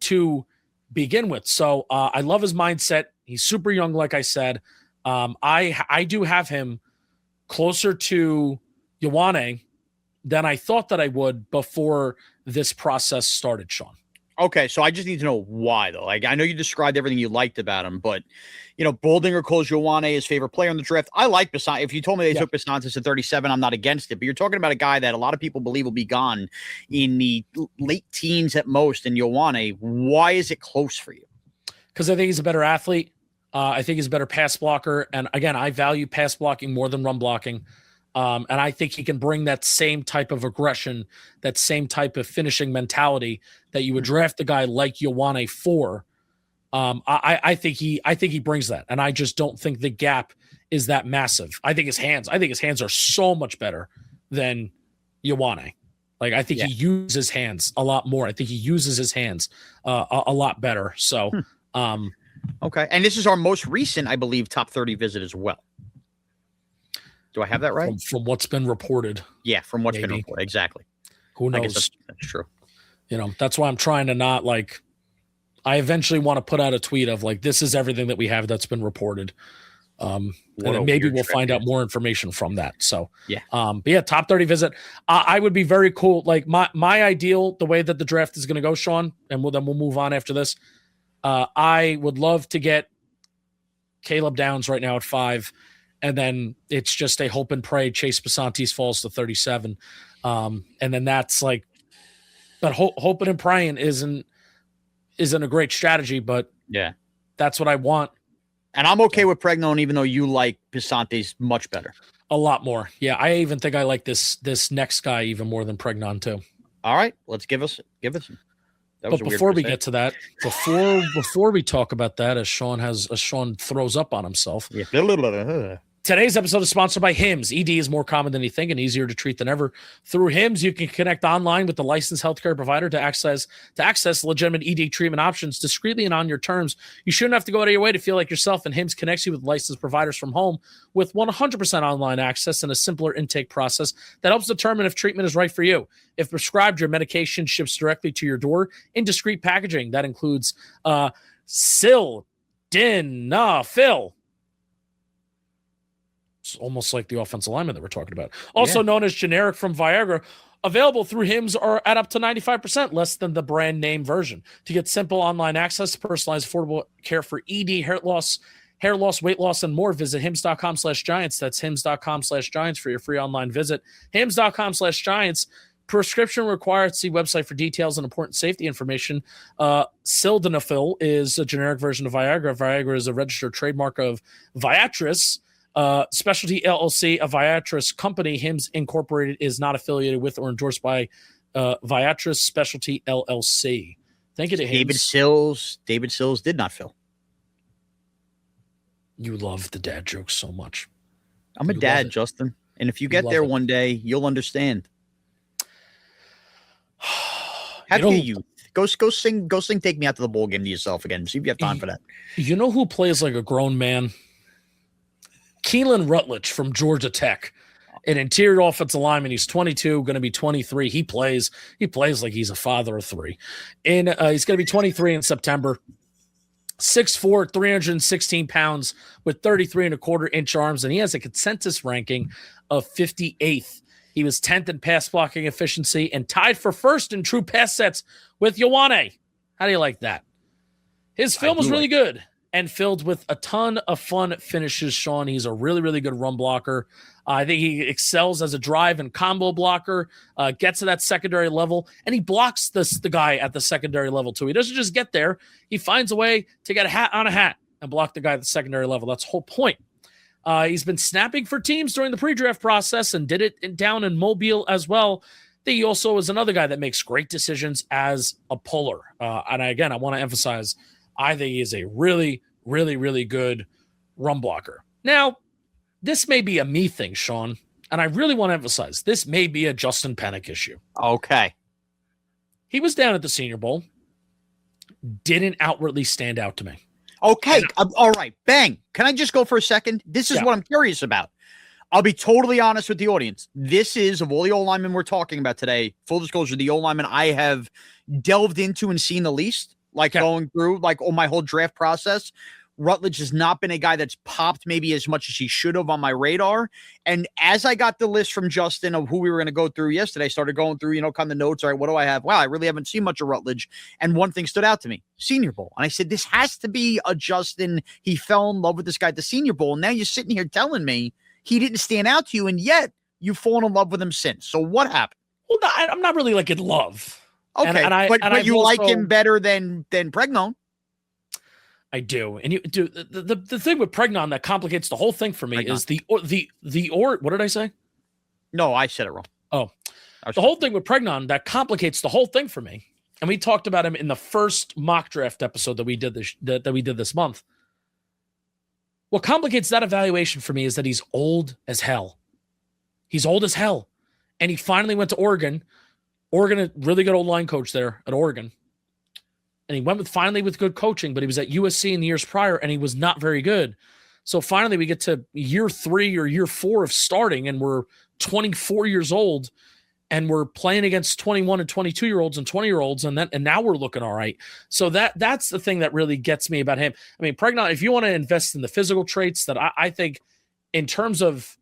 to begin with. So I love his mindset. He's super young, like I said. I do have him closer to Ioane than I thought that I would before this process started, Shaun.
Okay, so I just need to know why, though. Like, I know you described everything you liked about him, but, Boldinger calls Ioane his favorite player in the draft. I like Bisontis. If you told me they took Bisontis at 37, I'm not against it. But you're talking about a guy that a lot of people believe will be gone in the late teens at most, and Ioane, why is it close for you?
Because I think he's a better athlete. I think he's a better pass blocker. And, again, I value pass blocking more than run blocking. And I think he can bring that same type of aggression, that same type of finishing mentality that you would draft a guy like Ioane for. I think he brings that, and I just don't think the gap is that massive. I think his hands are so much better than Ioane. Like, I think he uses his hands a lot more. I think he uses his hands a lot better. So,
okay, and this is our most recent, I believe, top 30 visit as well. Do I have that right?
From what's been reported.
Yeah, from what's been reported. Exactly.
Who knows?
I guess that's true.
That's why I'm trying to not I eventually want to put out a tweet of this is everything that we have that's been reported. And then maybe we'll find out more information from that. So, but yeah, top 30 visit. I would be very cool. Like my ideal, the way that the draft is going to go, Shaun, and then we'll move on after this. I would love to get Caleb Downs right now at 5. And then it's just a hope and pray Chase Bisontis falls to 37. And then that's but hoping and praying isn't a great strategy, but that's what I want.
And I'm okay with Pregnon, even though you like Bisontis much better.
A lot more. Yeah. I even think I like this next guy even more than Pregnon too.
All right. Let's give us.
But before we get to that, before we talk about that, as Shaun throws up on himself. Today's episode is sponsored by HIMS. ED is more common than you think and easier to treat than ever. Through HIMS, you can connect online with the licensed healthcare provider to access legitimate ED treatment options discreetly and on your terms. You shouldn't have to go out of your way to feel like yourself, and HIMS connects you with licensed providers from home with 100% online access and a simpler intake process that helps determine if treatment is right for you. If prescribed, your medication ships directly to your door in discreet packaging. That includes Sildenafil. It's almost like the offensive lineman that we're talking about. Also known as generic from Viagra, available through HIMS are at up to 95% less than the brand name version. To get simple online access to personalized, affordable care for ED, hair loss, weight loss, and more, visit hims.com/giants. That's hims.com/giants for your free online visit. hims.com/giants. Prescription required. See website for details and important safety information. Sildenafil is a generic version of Viagra. Viagra is a registered trademark of Viatris. Specialty LLC, a Viatris company. HIMS Incorporated is not affiliated with or endorsed by Viatris Specialty LLC. Thank you to HIMS.
David Sills did not fill.
You love the dad jokes so much.
I'm a dad, Justin. And if you get there one day, you'll understand. Happy youth. Go sing Take Me Out to the Bowl game to yourself again. See if you have time for that.
You know who plays like a grown man? Keylan Rutledge from Georgia Tech. An interior offensive lineman. He's 22, going to be 23. He plays like he's a father of three. And he's going to be 23 in September. 6'4", 316 pounds with 33.25-inch arms, and he has a consensus ranking of 58th. He was 10th in pass blocking efficiency and tied for first in true pass sets with Ioane. How do you like that? His film was really good and filled with a ton of fun finishes, Shaun. He's a really, really good run blocker. I think he excels as a drive and combo blocker, gets to that secondary level, and he blocks the guy at the secondary level too. He doesn't just get there. He finds a way to get a hat on a hat and block the guy at the secondary level. That's the whole point. He's been snapping for teams during the pre-draft process and did it down in Mobile as well. I think he also is another guy that makes great decisions as a puller. And again, I want to emphasize, I think he is a really, really, really good run blocker. Now, this may be a me thing, Shaun, and I really want to emphasize, this may be a Justin Pennick issue.
Okay.
He was down at the Senior Bowl, didn't outwardly stand out to me.
Okay. All right. Bang. Can I just go for a second? This is what I'm curious about. I'll be totally honest with the audience. This is, of all the O-linemen we're talking about today, full disclosure, the O-linemen I have delved into and seen the least, going through on my whole draft process. Rutledge has not been a guy that's popped maybe as much as he should have on my radar. And as I got the list from Justin of who we were going to go through yesterday, I started going through, kind of notes. All right, what do I have? Wow, I really haven't seen much of Rutledge. And one thing stood out to me, Senior Bowl. And I said, this has to be a Justin. He fell in love with this guy at the Senior Bowl. And now you're sitting here telling me he didn't stand out to you, and yet you've fallen in love with him since. So what happened?
Well, I'm not really in love.
Okay, but you like him better than Pregnon.
I do. And you do the thing with Pregnon that complicates the whole thing for me is what did I say?
No, I said it wrong.
Oh, the whole thing with Pregnon that complicates the whole thing for me. And we talked about him in the first mock draft episode that we did this month. What complicates that evaluation for me is that he's old as hell. He's old as hell. And he finally went to Oregon. Oregon, a really good old line coach there at Oregon. And he went finally with good coaching, but he was at USC in the years prior, and he was not very good. So finally we get to year 3 or year 4 of starting, and we're 24 years old, and we're playing against 21 and 22-year-olds and 20-year-olds, and now we're looking all right. So that's the thing that really gets me about him. I mean, Pregnon, if you want to invest in the physical traits that I think in terms of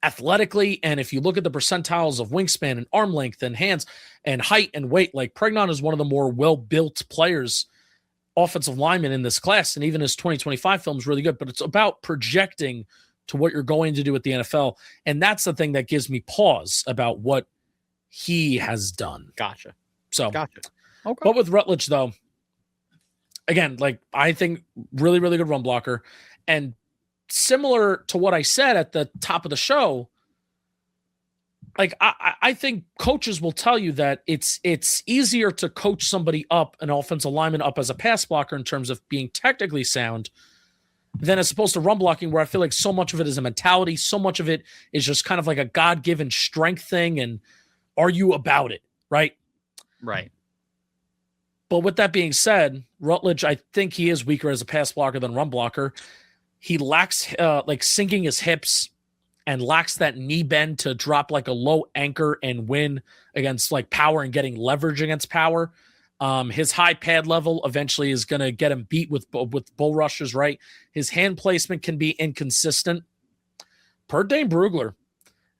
athletically, and if you look at the percentiles of wingspan and arm length and hands and height and weight, Pregnon is one of the more well-built players, offensive lineman in this class, and even his 2025 film is really good, but it's about projecting to what you're going to do at the NFL, and that's the thing that gives me pause about what he has done.
Gotcha.
Okay. But with Rutledge, though, again, I think really, really good run blocker, and similar to what I said at the top of the show, I think coaches will tell you that it's easier to coach somebody up, an offensive lineman up as a pass blocker in terms of being technically sound than as opposed to run blocking, where I feel like so much of it is a mentality. So much of it is just kind of like a God-given strength thing. And are you about it? Right.
Right.
But with that being said, Rutledge, I think he is weaker as a pass blocker than run blocker. He lacks sinking his hips and lacks that knee bend to drop a low anchor and win against power and getting leverage against power. His high pad level eventually is going to get him beat with bull rushers, right? His hand placement can be inconsistent. Per Dane Brugler,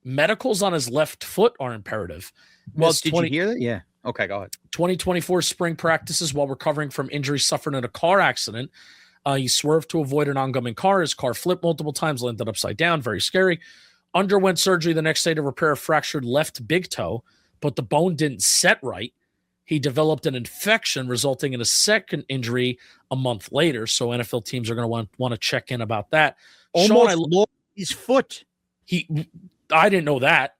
medicals on his left foot are imperative.
Well, did you hear that? Yeah. Okay, go ahead.
2024 spring practices while recovering from injury suffered in a car accident. He swerved to avoid an oncoming car. His car flipped multiple times, landed upside down. Very scary. Underwent surgery the next day to repair a fractured left big toe, but the bone didn't set right. He developed an infection, resulting in a second injury a month later. So NFL teams are going to want to check in about that.
Almost lost his foot.
I didn't know that.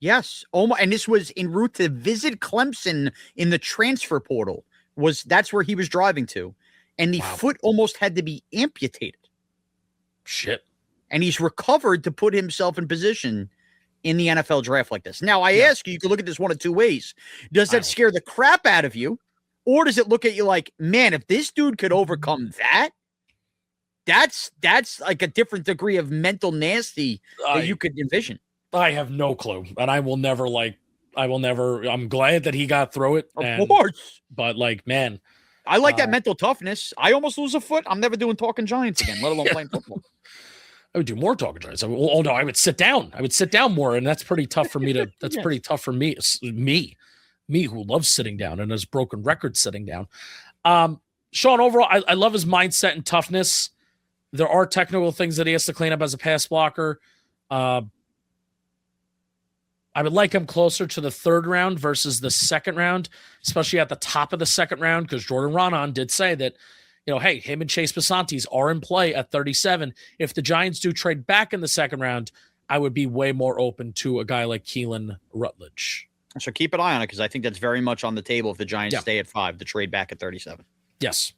Yes. And this was en route to visit Clemson in the transfer portal. That's where he was driving to. And the foot almost had to be amputated.
Shit.
And he's recovered to put himself in position in the NFL draft like this. Now, I ask you, you can look at this one of two ways. Does that scare the crap out of you? Or does it look at you like, man, if this dude could overcome that, that's like a different degree of mental nasty that you could envision.
I have no clue. And I'm glad that he got through it.
Of course.
But like, man.
I like that mental toughness. I almost lose a foot. I'm never doing talking Giants again, let alone playing football.
I would do more talking Giants. I would sit down. I would sit down more. And that's pretty tough for me to, pretty tough for me who loves sitting down and has broken records sitting down. Shaun, overall, I love his mindset and toughness. There are technical things that he has to clean up as a pass blocker. I would like him closer to the third round versus the second round, especially at the top of the second round, because Jordan Ronan did say that, hey, him and Chase Bisontis are in play at 37. If the Giants do trade back in the second round, I would be way more open to a guy like Keylan Rutledge.
So keep an eye on it, because I think that's very much on the table if the Giants stay at 5 to trade back at 37.
Yes.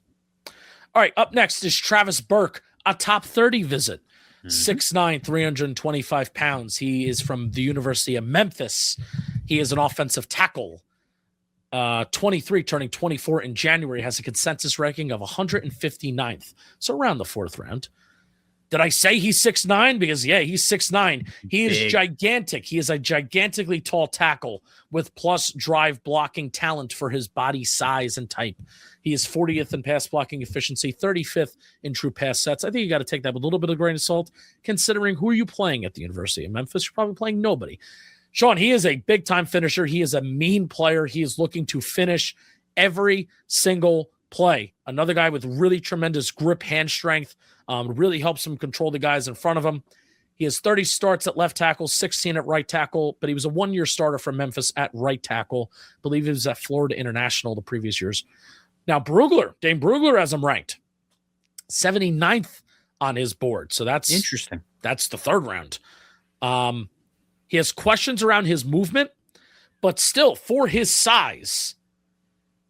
All right, up next is Travis Burke, a top 30 visit. 6'9", 325 pounds. He is from the University of Memphis. He is an offensive tackle. 23, turning 24 in January, has a consensus ranking of 159th. So around the fourth round. Did I say he's 6'9"? Because, he's 6'9". He is gigantic. He is a gigantically tall tackle with plus drive blocking talent for his body size and type. He is 40th in pass blocking efficiency, 35th in true pass sets. I think you got to take that with a little bit of grain of salt, considering who are you playing at the University of Memphis? You're probably playing nobody. Shaun, he is a big-time finisher. He is a mean player. He is looking to finish every single play. Another guy with really tremendous grip, hand strength, really helps him control the guys in front of him. He has 30 starts at left tackle, 16 at right tackle, but he was a one-year starter for Memphis at right tackle. I believe he was at Florida International the previous years. Now, Dane Brugler has him ranked 79th on his board. So that's
interesting.
That's the third round. He has questions around his movement, but still, for his size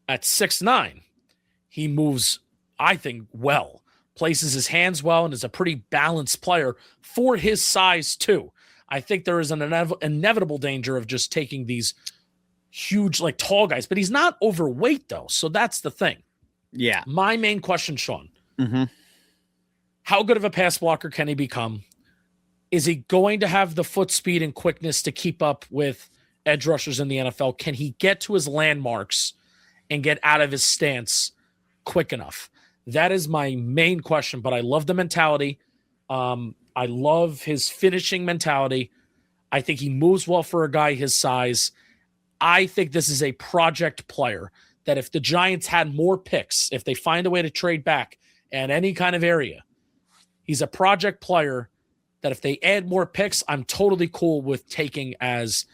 at 6'9", he moves, I think, well, places his hands well, and is a pretty balanced player for his size, too. I think there is an inevitable danger of just taking these huge, like, tall guys, but he's not overweight, though, so that's the thing.
Yeah.
My main question, Shaun, how good of a pass blocker can he become? Is he going to have the foot speed and quickness to keep up with edge rushers in the NFL? Can he get to his landmarks and get out of his stance quick enough? That is my main question, but I love the mentality. I love his finishing mentality. I think he moves well for a guy his size. I think this is a project player that if the Giants had more picks, if they find a way to trade back in any kind of area, he's a project player that if they add more picks, I'm totally cool with taking as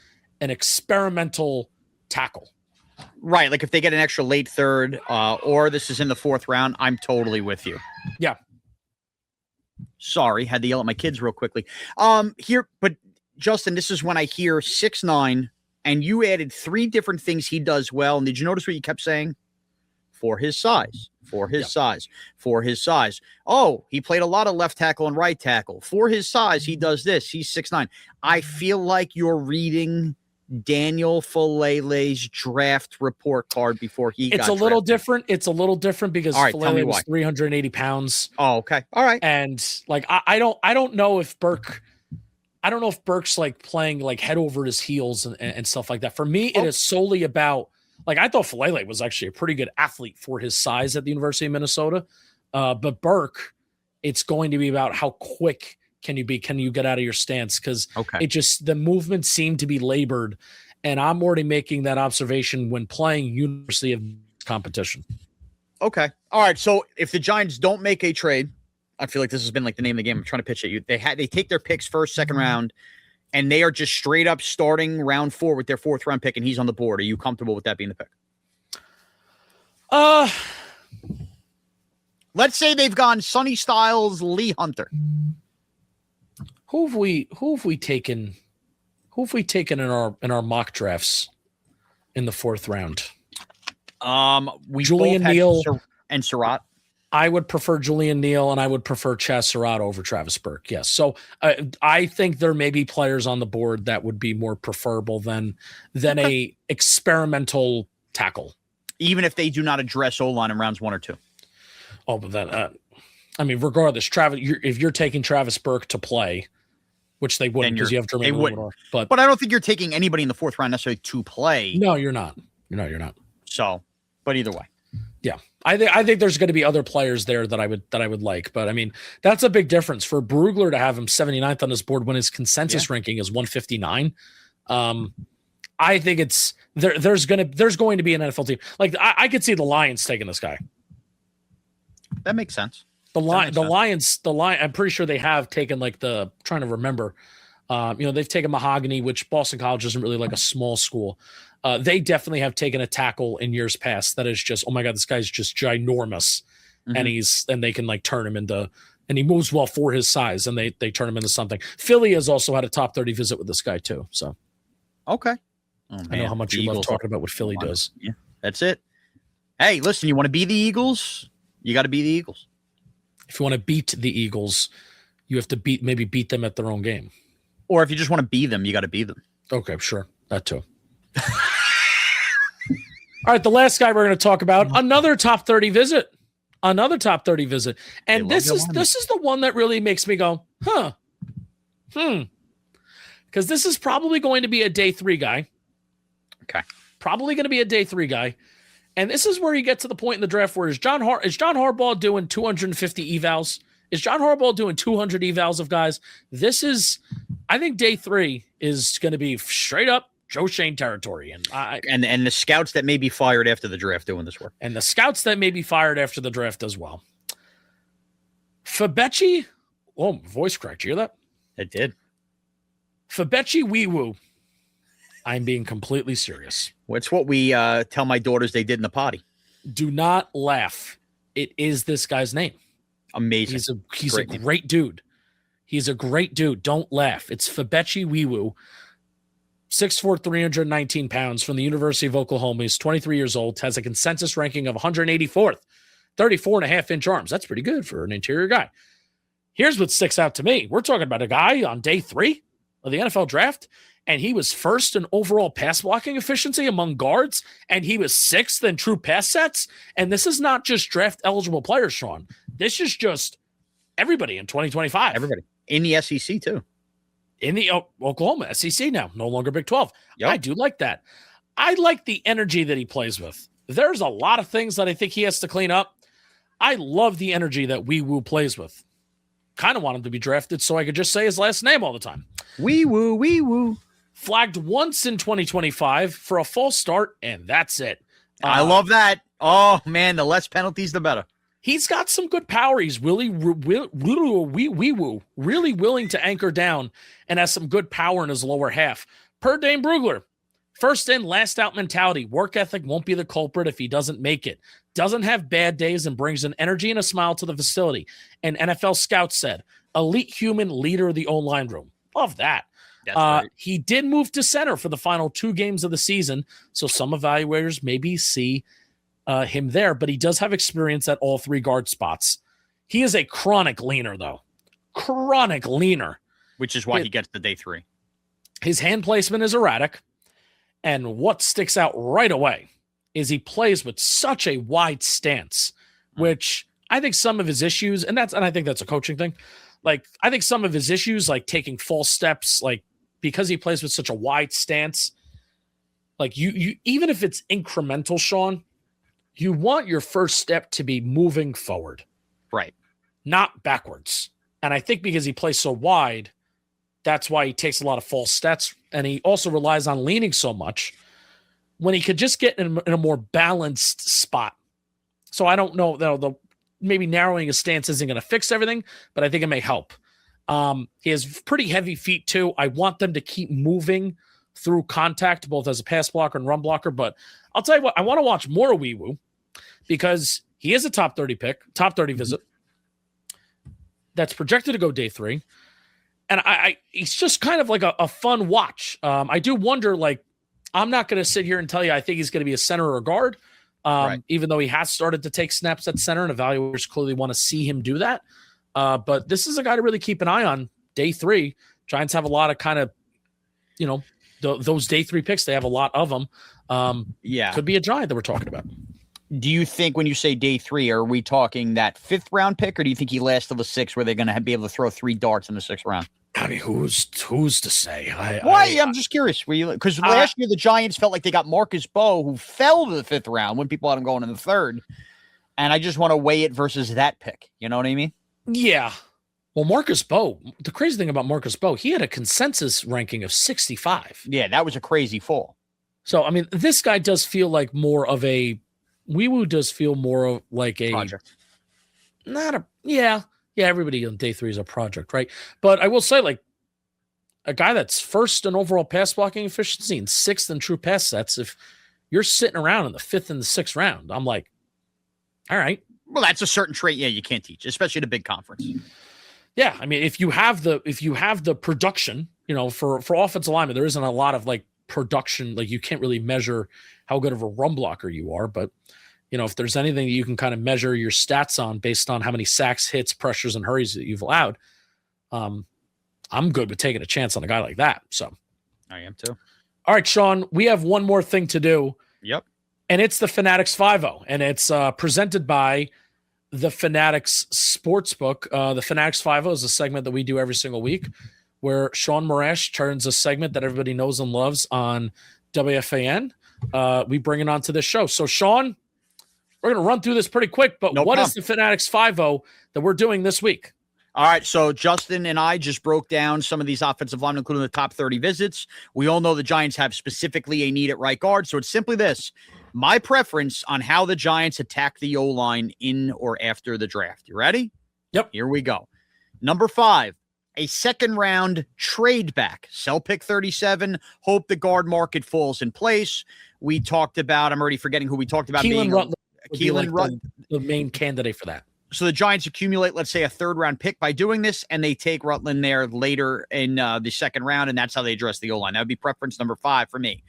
an experimental tackle.
Right. Like if they get an extra late third or this is in the fourth round, I'm totally with you.
Yeah.
Sorry. Had to yell at my kids real quickly. But Justin, this is when I hear 6'9", and you added 3 different things he does well. And did you notice what you kept saying? For his size, for his size, for his size. Oh, he played a lot of left tackle and right tackle. For his size, he does this. He's 6'9". I feel like you're reading Daniel Falele's draft report card before he got
It's a little
drafted.
different. It's a little different because Falele was 380 pounds.
Oh, okay. All right.
And like, I don't know if Burke's like playing like head over his heels and stuff like that. For me, it is solely about, like, I thought Falele was actually a pretty good athlete for his size at the University of Minnesota. But Burke, it's going to be about how quick can you be? Can you get out of your stance? Because the movement seemed to be labored. And I'm already making that observation when playing University of competition.
Okay. All right. So if the Giants don't make a trade, I feel like this has been like the name of the game. I'm trying to pitch at you. They take their picks first, second round, and they are just straight up starting round 4 with their 4th round pick, and he's on the board. Are you comfortable with that being the pick? Let's say they've gone Sonny Styles, Lee Hunter.
Who have we taken in our mock drafts in the 4th round?
We
Julian
both had
Neal
and Surratt.
I would prefer Julian Neal, and I would prefer Chaz Serrato over Travis Burke. Yes. So I think there may be players on the board that would be more preferable than a experimental tackle.
Even if they do not address O-line in rounds 1 or 2.
Oh, but then, regardless, Travis, if you're taking Travis Burke to play, which they wouldn't because you have Jermaine Louis, but
I don't think you're taking anybody in the 4th round necessarily to play.
No, you're not. You're not.
So, but either way.
Yeah. I think there's going to be other players there that I would like, but I mean, that's a big difference for Brugler to have him 79th on his board when his consensus ranking is 159. I think it's there's going to be an NFL team. Like I could see the Lions taking this guy.
That makes sense.
The Lions, I'm pretty sure they have taken trying to remember. They've taken Mahogany, which Boston College isn't really like a small school. They definitely have taken a tackle in years past that is just, oh my God, this guy's just ginormous. Mm-hmm. And they can turn him into, and he moves well for his size, and they turn him into something. Philly has also had a top 30 visit with this guy too. So,
okay.
Oh, I know how much you love talking about what Philly does.
Yeah, that's it. Hey, listen, you want to be the Eagles? You got to be the Eagles.
If you want to beat the Eagles, you have to beat them at their own game.
Or if you just want to be them, you got to be them.
Okay, sure. That too. All right, the last guy we're going to talk about, another top 30 visit. And this is the one that really makes me go, because this is probably going to be a day 3 guy.
Okay.
Probably going to be a day 3 guy. And this is where you get to the point in the draft where is John Harbaugh doing 250 evals? Is John Harbaugh doing 200 evals of guys? I think day 3 is going to be straight up Joe Shane territory. And
the scouts that may be fired after the draft doing this work.
And the scouts that may be fired after the draft as well. Febechi, voice cracked. You hear that?
It did.
Febechi Nwaiwu. I'm being completely serious.
It's what we tell my daughters they did in the potty. Do
not laugh. It is this guy's name.
Amazing.
He's a great dude. He's a great dude. Don't laugh. It's Febechi Nwaiwu. 6'4", 319 pounds from the University of Oklahoma. He's 23 years old, has a consensus ranking of 184th, 34.5-inch arms. That's pretty good for an interior guy. Here's what sticks out to me. We're talking about a guy on day 3 of the NFL draft, and he was first in overall pass blocking efficiency among guards, and he was 6th in true pass sets. And this is not just draft eligible players, Shaun. This is just everybody in 2025.
Everybody. In the SEC, too.
In the Oklahoma SEC now, no longer Big 12.
Yep.
I do like that. I like the energy that he plays with. There's a lot of things that I think he has to clean up. I love the energy that Nwaiwu plays with. Kind of want him to be drafted so I could just say his last name all the time.
Nwaiwu.
Flagged once in 2025 for a false start, and that's it.
I love that. Oh, man, the less penalties, the better.
He's got some good power. He's really willing to anchor down and has some good power in his lower half. Per Dane Brugler, first in, last out mentality. Work ethic won't be the culprit if he doesn't make it. Doesn't have bad days and brings an energy and a smile to the facility. And NFL scouts said, elite human leader of the O-line room. Love that.
Right.
He did move to center for the final 2 games of the season, so some evaluators maybe see him there, but he does have experience at all 3 guard spots. He is a chronic leaner, though. Chronic leaner.
Which is why he gets the day 3.
His hand placement is erratic, and what sticks out right away is he plays with such a wide stance, which I think some of his issues, and I think that's a coaching thing. I think some of his issues, like taking false steps, because he plays with such a wide stance, you even if it's incremental, Shaun, you want your first step to be moving forward.
Right.
Not backwards. And I think because he plays so wide, that's why he takes a lot of false steps. And he also relies on leaning so much when he could just get in a more balanced spot. So I don't know, maybe narrowing his stance isn't going to fix everything, but I think it may help. He has pretty heavy feet too. I want them to keep moving through contact, both as a pass blocker and run blocker. But I'll tell you what, I want to watch more of Nwaiwu because he is a top 30 pick, top 30 visit. That's projected to go day 3. And he's just kind of like a fun watch. I do wonder, I'm not going to sit here and tell you I think he's going to be a center or a guard.
Right.
even though he has started to take snaps at center, and evaluators clearly want to see him do that. But this is a guy to really keep an eye on. Day 3, Giants have a lot of kind of, those day 3 picks. They have a lot of them. Could be a Giant that we're talking about.
Do you think when you say day 3, are we talking that 5th round pick, or do you think he lasts till the 6th where they're going to be able to throw 3 darts in the 6th round?
I mean, who's to say?
I'm just curious. Because last year the Giants felt like they got Marcus Bowe, who fell to the 5th round when people had him going in the 3rd. And I just want to weigh it versus that pick. You know what I mean?
Yeah. Well, Marcus Bowe, the crazy thing about Marcus Bowe, he had a consensus ranking of 65.
Yeah, that was a crazy fall.
So, I mean, this guy does feel like more of a Nwaiwu does feel more of like a
project.
Yeah, everybody on day 3 is a project, right? But I will say, like, a guy that's 1st in overall pass blocking efficiency and 6th in true pass sets, if you're sitting around in the 5th and the 6th round, I'm like, all right.
Well, that's a certain trait, you can't teach, especially at a big conference.
Yeah, I mean, if you have the production, for offensive linemen, there isn't a lot of like production, like you can't really measure how good of a run blocker you are, but if there's anything that you can kind of measure your stats on based on how many sacks, hits, pressures, and hurries that you've allowed, I'm good with taking a chance on a guy like that. So
I am too.
All right, Shaun, we have one more thing to do.
Yep.
And it's the Fanatics Fivo, and it's presented by the Fanatics Sportsbook. The Fanatics Fivo is a segment that we do every single week where Shaun Morash turns a segment that everybody knows and loves on WFAN. We bring it onto this show. So, Shaun, we're going to run through this pretty quick, but what is the Fanatics Fivo that we're doing this week?
All right, so Justin and I just broke down some of these offensive linemen, including the top 30 visits. We all know the Giants have specifically a need at right guard, so it's simply this. My preference on how the Giants attack the O-line in or after the draft. You ready?
Yep.
Here we go. Number 5, a second-round trade back. Sell pick 37, hope the guard market falls in place. We talked about, I'm already forgetting who we talked about.
Keylan Rutledge.
Keylan Rutledge.
The main candidate for that.
So the Giants accumulate, let's say, a 3rd-round pick by doing this, and they take Rutland there later in the 2nd round, and that's how they address the O-line. That would be preference number 5 for me.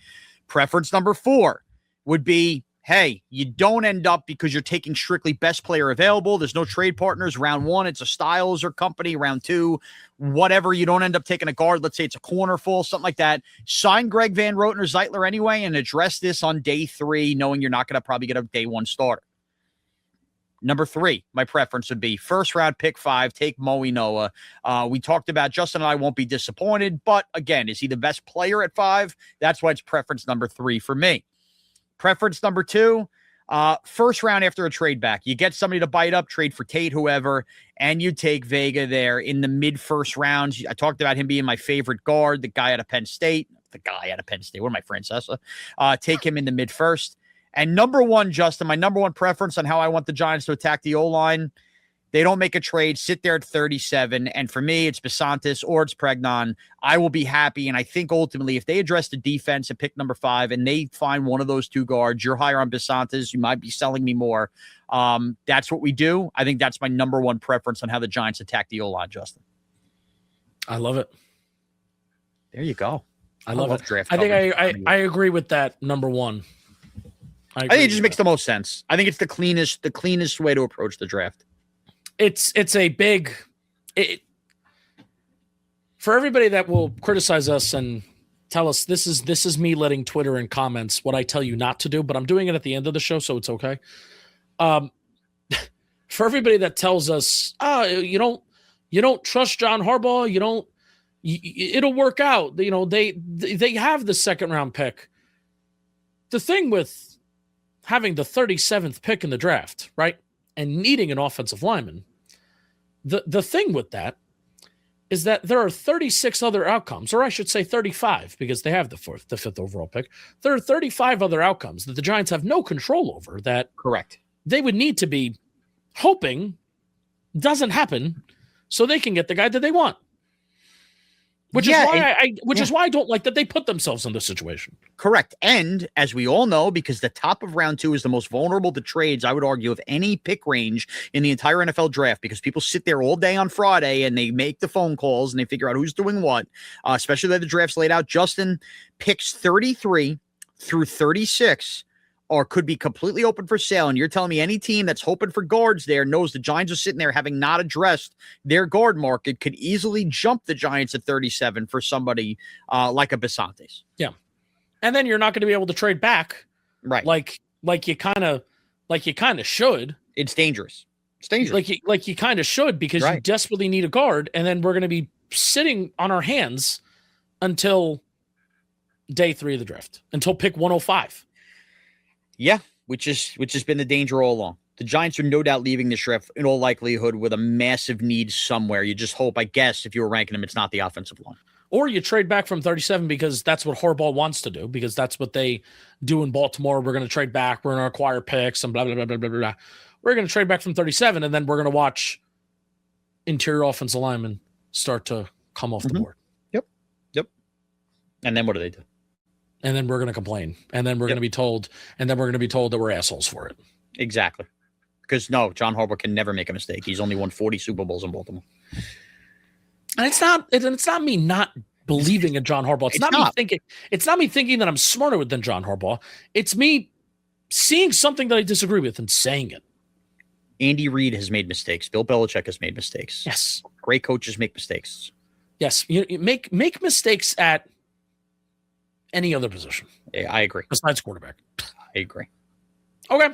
Preference number 4 would be, hey, you don't end up because you're taking strictly best player available. There's no trade partners. Round 1, it's a Styles or company. Round 2, whatever. You don't end up taking a guard. Let's say it's a corner full, something like that. Sign Greg Van Roten or Zeitler anyway and address this on day 3, knowing you're not going to probably get a day 1 starter. Number 3, my preference would be 1st-round pick 5, take Mauigoa. We talked about Justin and I won't be disappointed, but again, is he the best player at 5? That's why it's preference number 3 for me. Preference number 2, 1st round after a trade back. You get somebody to bite up, trade for Tate, whoever, and you take Vega there in the mid-1st rounds. I talked about him being my favorite guard, the guy out of Penn State. What am I, Francesa? Take him in the mid-1st. And number 1, Justin, my number 1 preference on how I want the Giants to attack the O-line, they don't make a trade, sit there at 37. And for me, it's Bisontis or it's Pregnon. I will be happy. And I think ultimately, if they address the defense at pick number 5 and they find one of those 2 guards, you're higher on Bisontis, you might be selling me more. That's what we do. I think that's my number 1 preference on how the Giants attack the O-line, Justin.
I love it.
There you go.
I love it. Draft I think I agree with that, number 1.
I think it just makes the most sense. I think it's the cleanest way to approach the draft.
It's a big for everybody that will criticize us and tell us this is me letting Twitter and comments what I tell you not to do, but I'm doing it at the end of the show, so it's okay. For everybody that tells us, you don't trust John Harbaugh, it'll work out. They have the 2nd round pick. The thing with having the 37th pick in the draft, right, and needing an offensive lineman, the thing with that is that there are 36 other outcomes, or I should say 35, because they have the 5th overall pick. There are 35 other outcomes that the Giants have no control over that
correct
they would need to be hoping doesn't happen so they can get the guy that they want. Which is why I don't like that they put themselves in this situation.
Correct. And as we all know, because the top of round 2 is the most vulnerable to trades, I would argue, of any pick range in the entire NFL draft, because people sit there all day on Friday and they make the phone calls and they figure out who's doing what, especially that the draft's laid out. Justin picks 33 through 36 or could be completely open for sale, and you're telling me any team that's hoping for guards there knows the Giants are sitting there having not addressed their guard market, could easily jump the Giants at 37 for somebody like a Bisontis.
Yeah. And then you're not going to be able to trade back.
Right.
Like you kind of should.
It's dangerous. It's dangerous.
Like you kind of should, because you desperately need a guard, and then we're going to be sitting on our hands until day 3 of the draft, until pick 105.
Yeah, which has been the danger all along. The Giants are no doubt leaving the draft in all likelihood with a massive need somewhere. You just hope, I guess, if you were ranking them, it's not the offensive line.
Or you trade back from 37 because that's what Harbaugh wants to do, because that's what they do in Baltimore. We're going to trade back. We're going to acquire picks and blah, blah, blah, blah, blah, blah. We're going to trade back from 37, and then we're going to watch interior offensive linemen start to come off the board.
Yep. And then what do they do?
And then we're going to complain. And then we're going to be told, that we're assholes for it.
Exactly. Because no, John Harbaugh can never make a mistake. He's only won 40 Super Bowls in Baltimore.
And it's not me not believing in John Harbaugh. It's not me thinking that I'm smarter than John Harbaugh. It's me seeing something that I disagree with and saying it.
Andy Reid has made mistakes. Bill Belichick has made mistakes.
Yes.
Great coaches make mistakes.
Yes. You make mistakes at any other position.
Yeah, I agree.
Besides quarterback.
I agree.
Okay.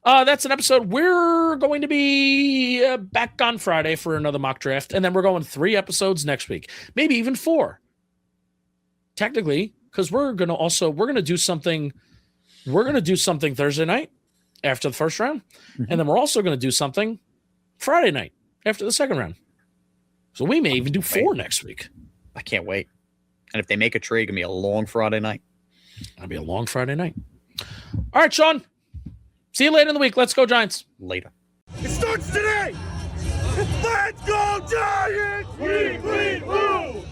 That's an episode. We're going to be back on Friday for another mock draft, and then we're going 3 episodes next week, maybe even 4. Technically, because we're going to do something. We're going to do something Thursday night after the first round, and then we're also going to do something Friday night after the second round. So we may even do 4 next week.
I can't wait. And if they make a trade, it's going to be a long Friday night.
It'll be a long Friday night. All right, Shaun. See you later in the week. Let's go, Giants.
Later.
It starts today. Let's go, Giants! We woo!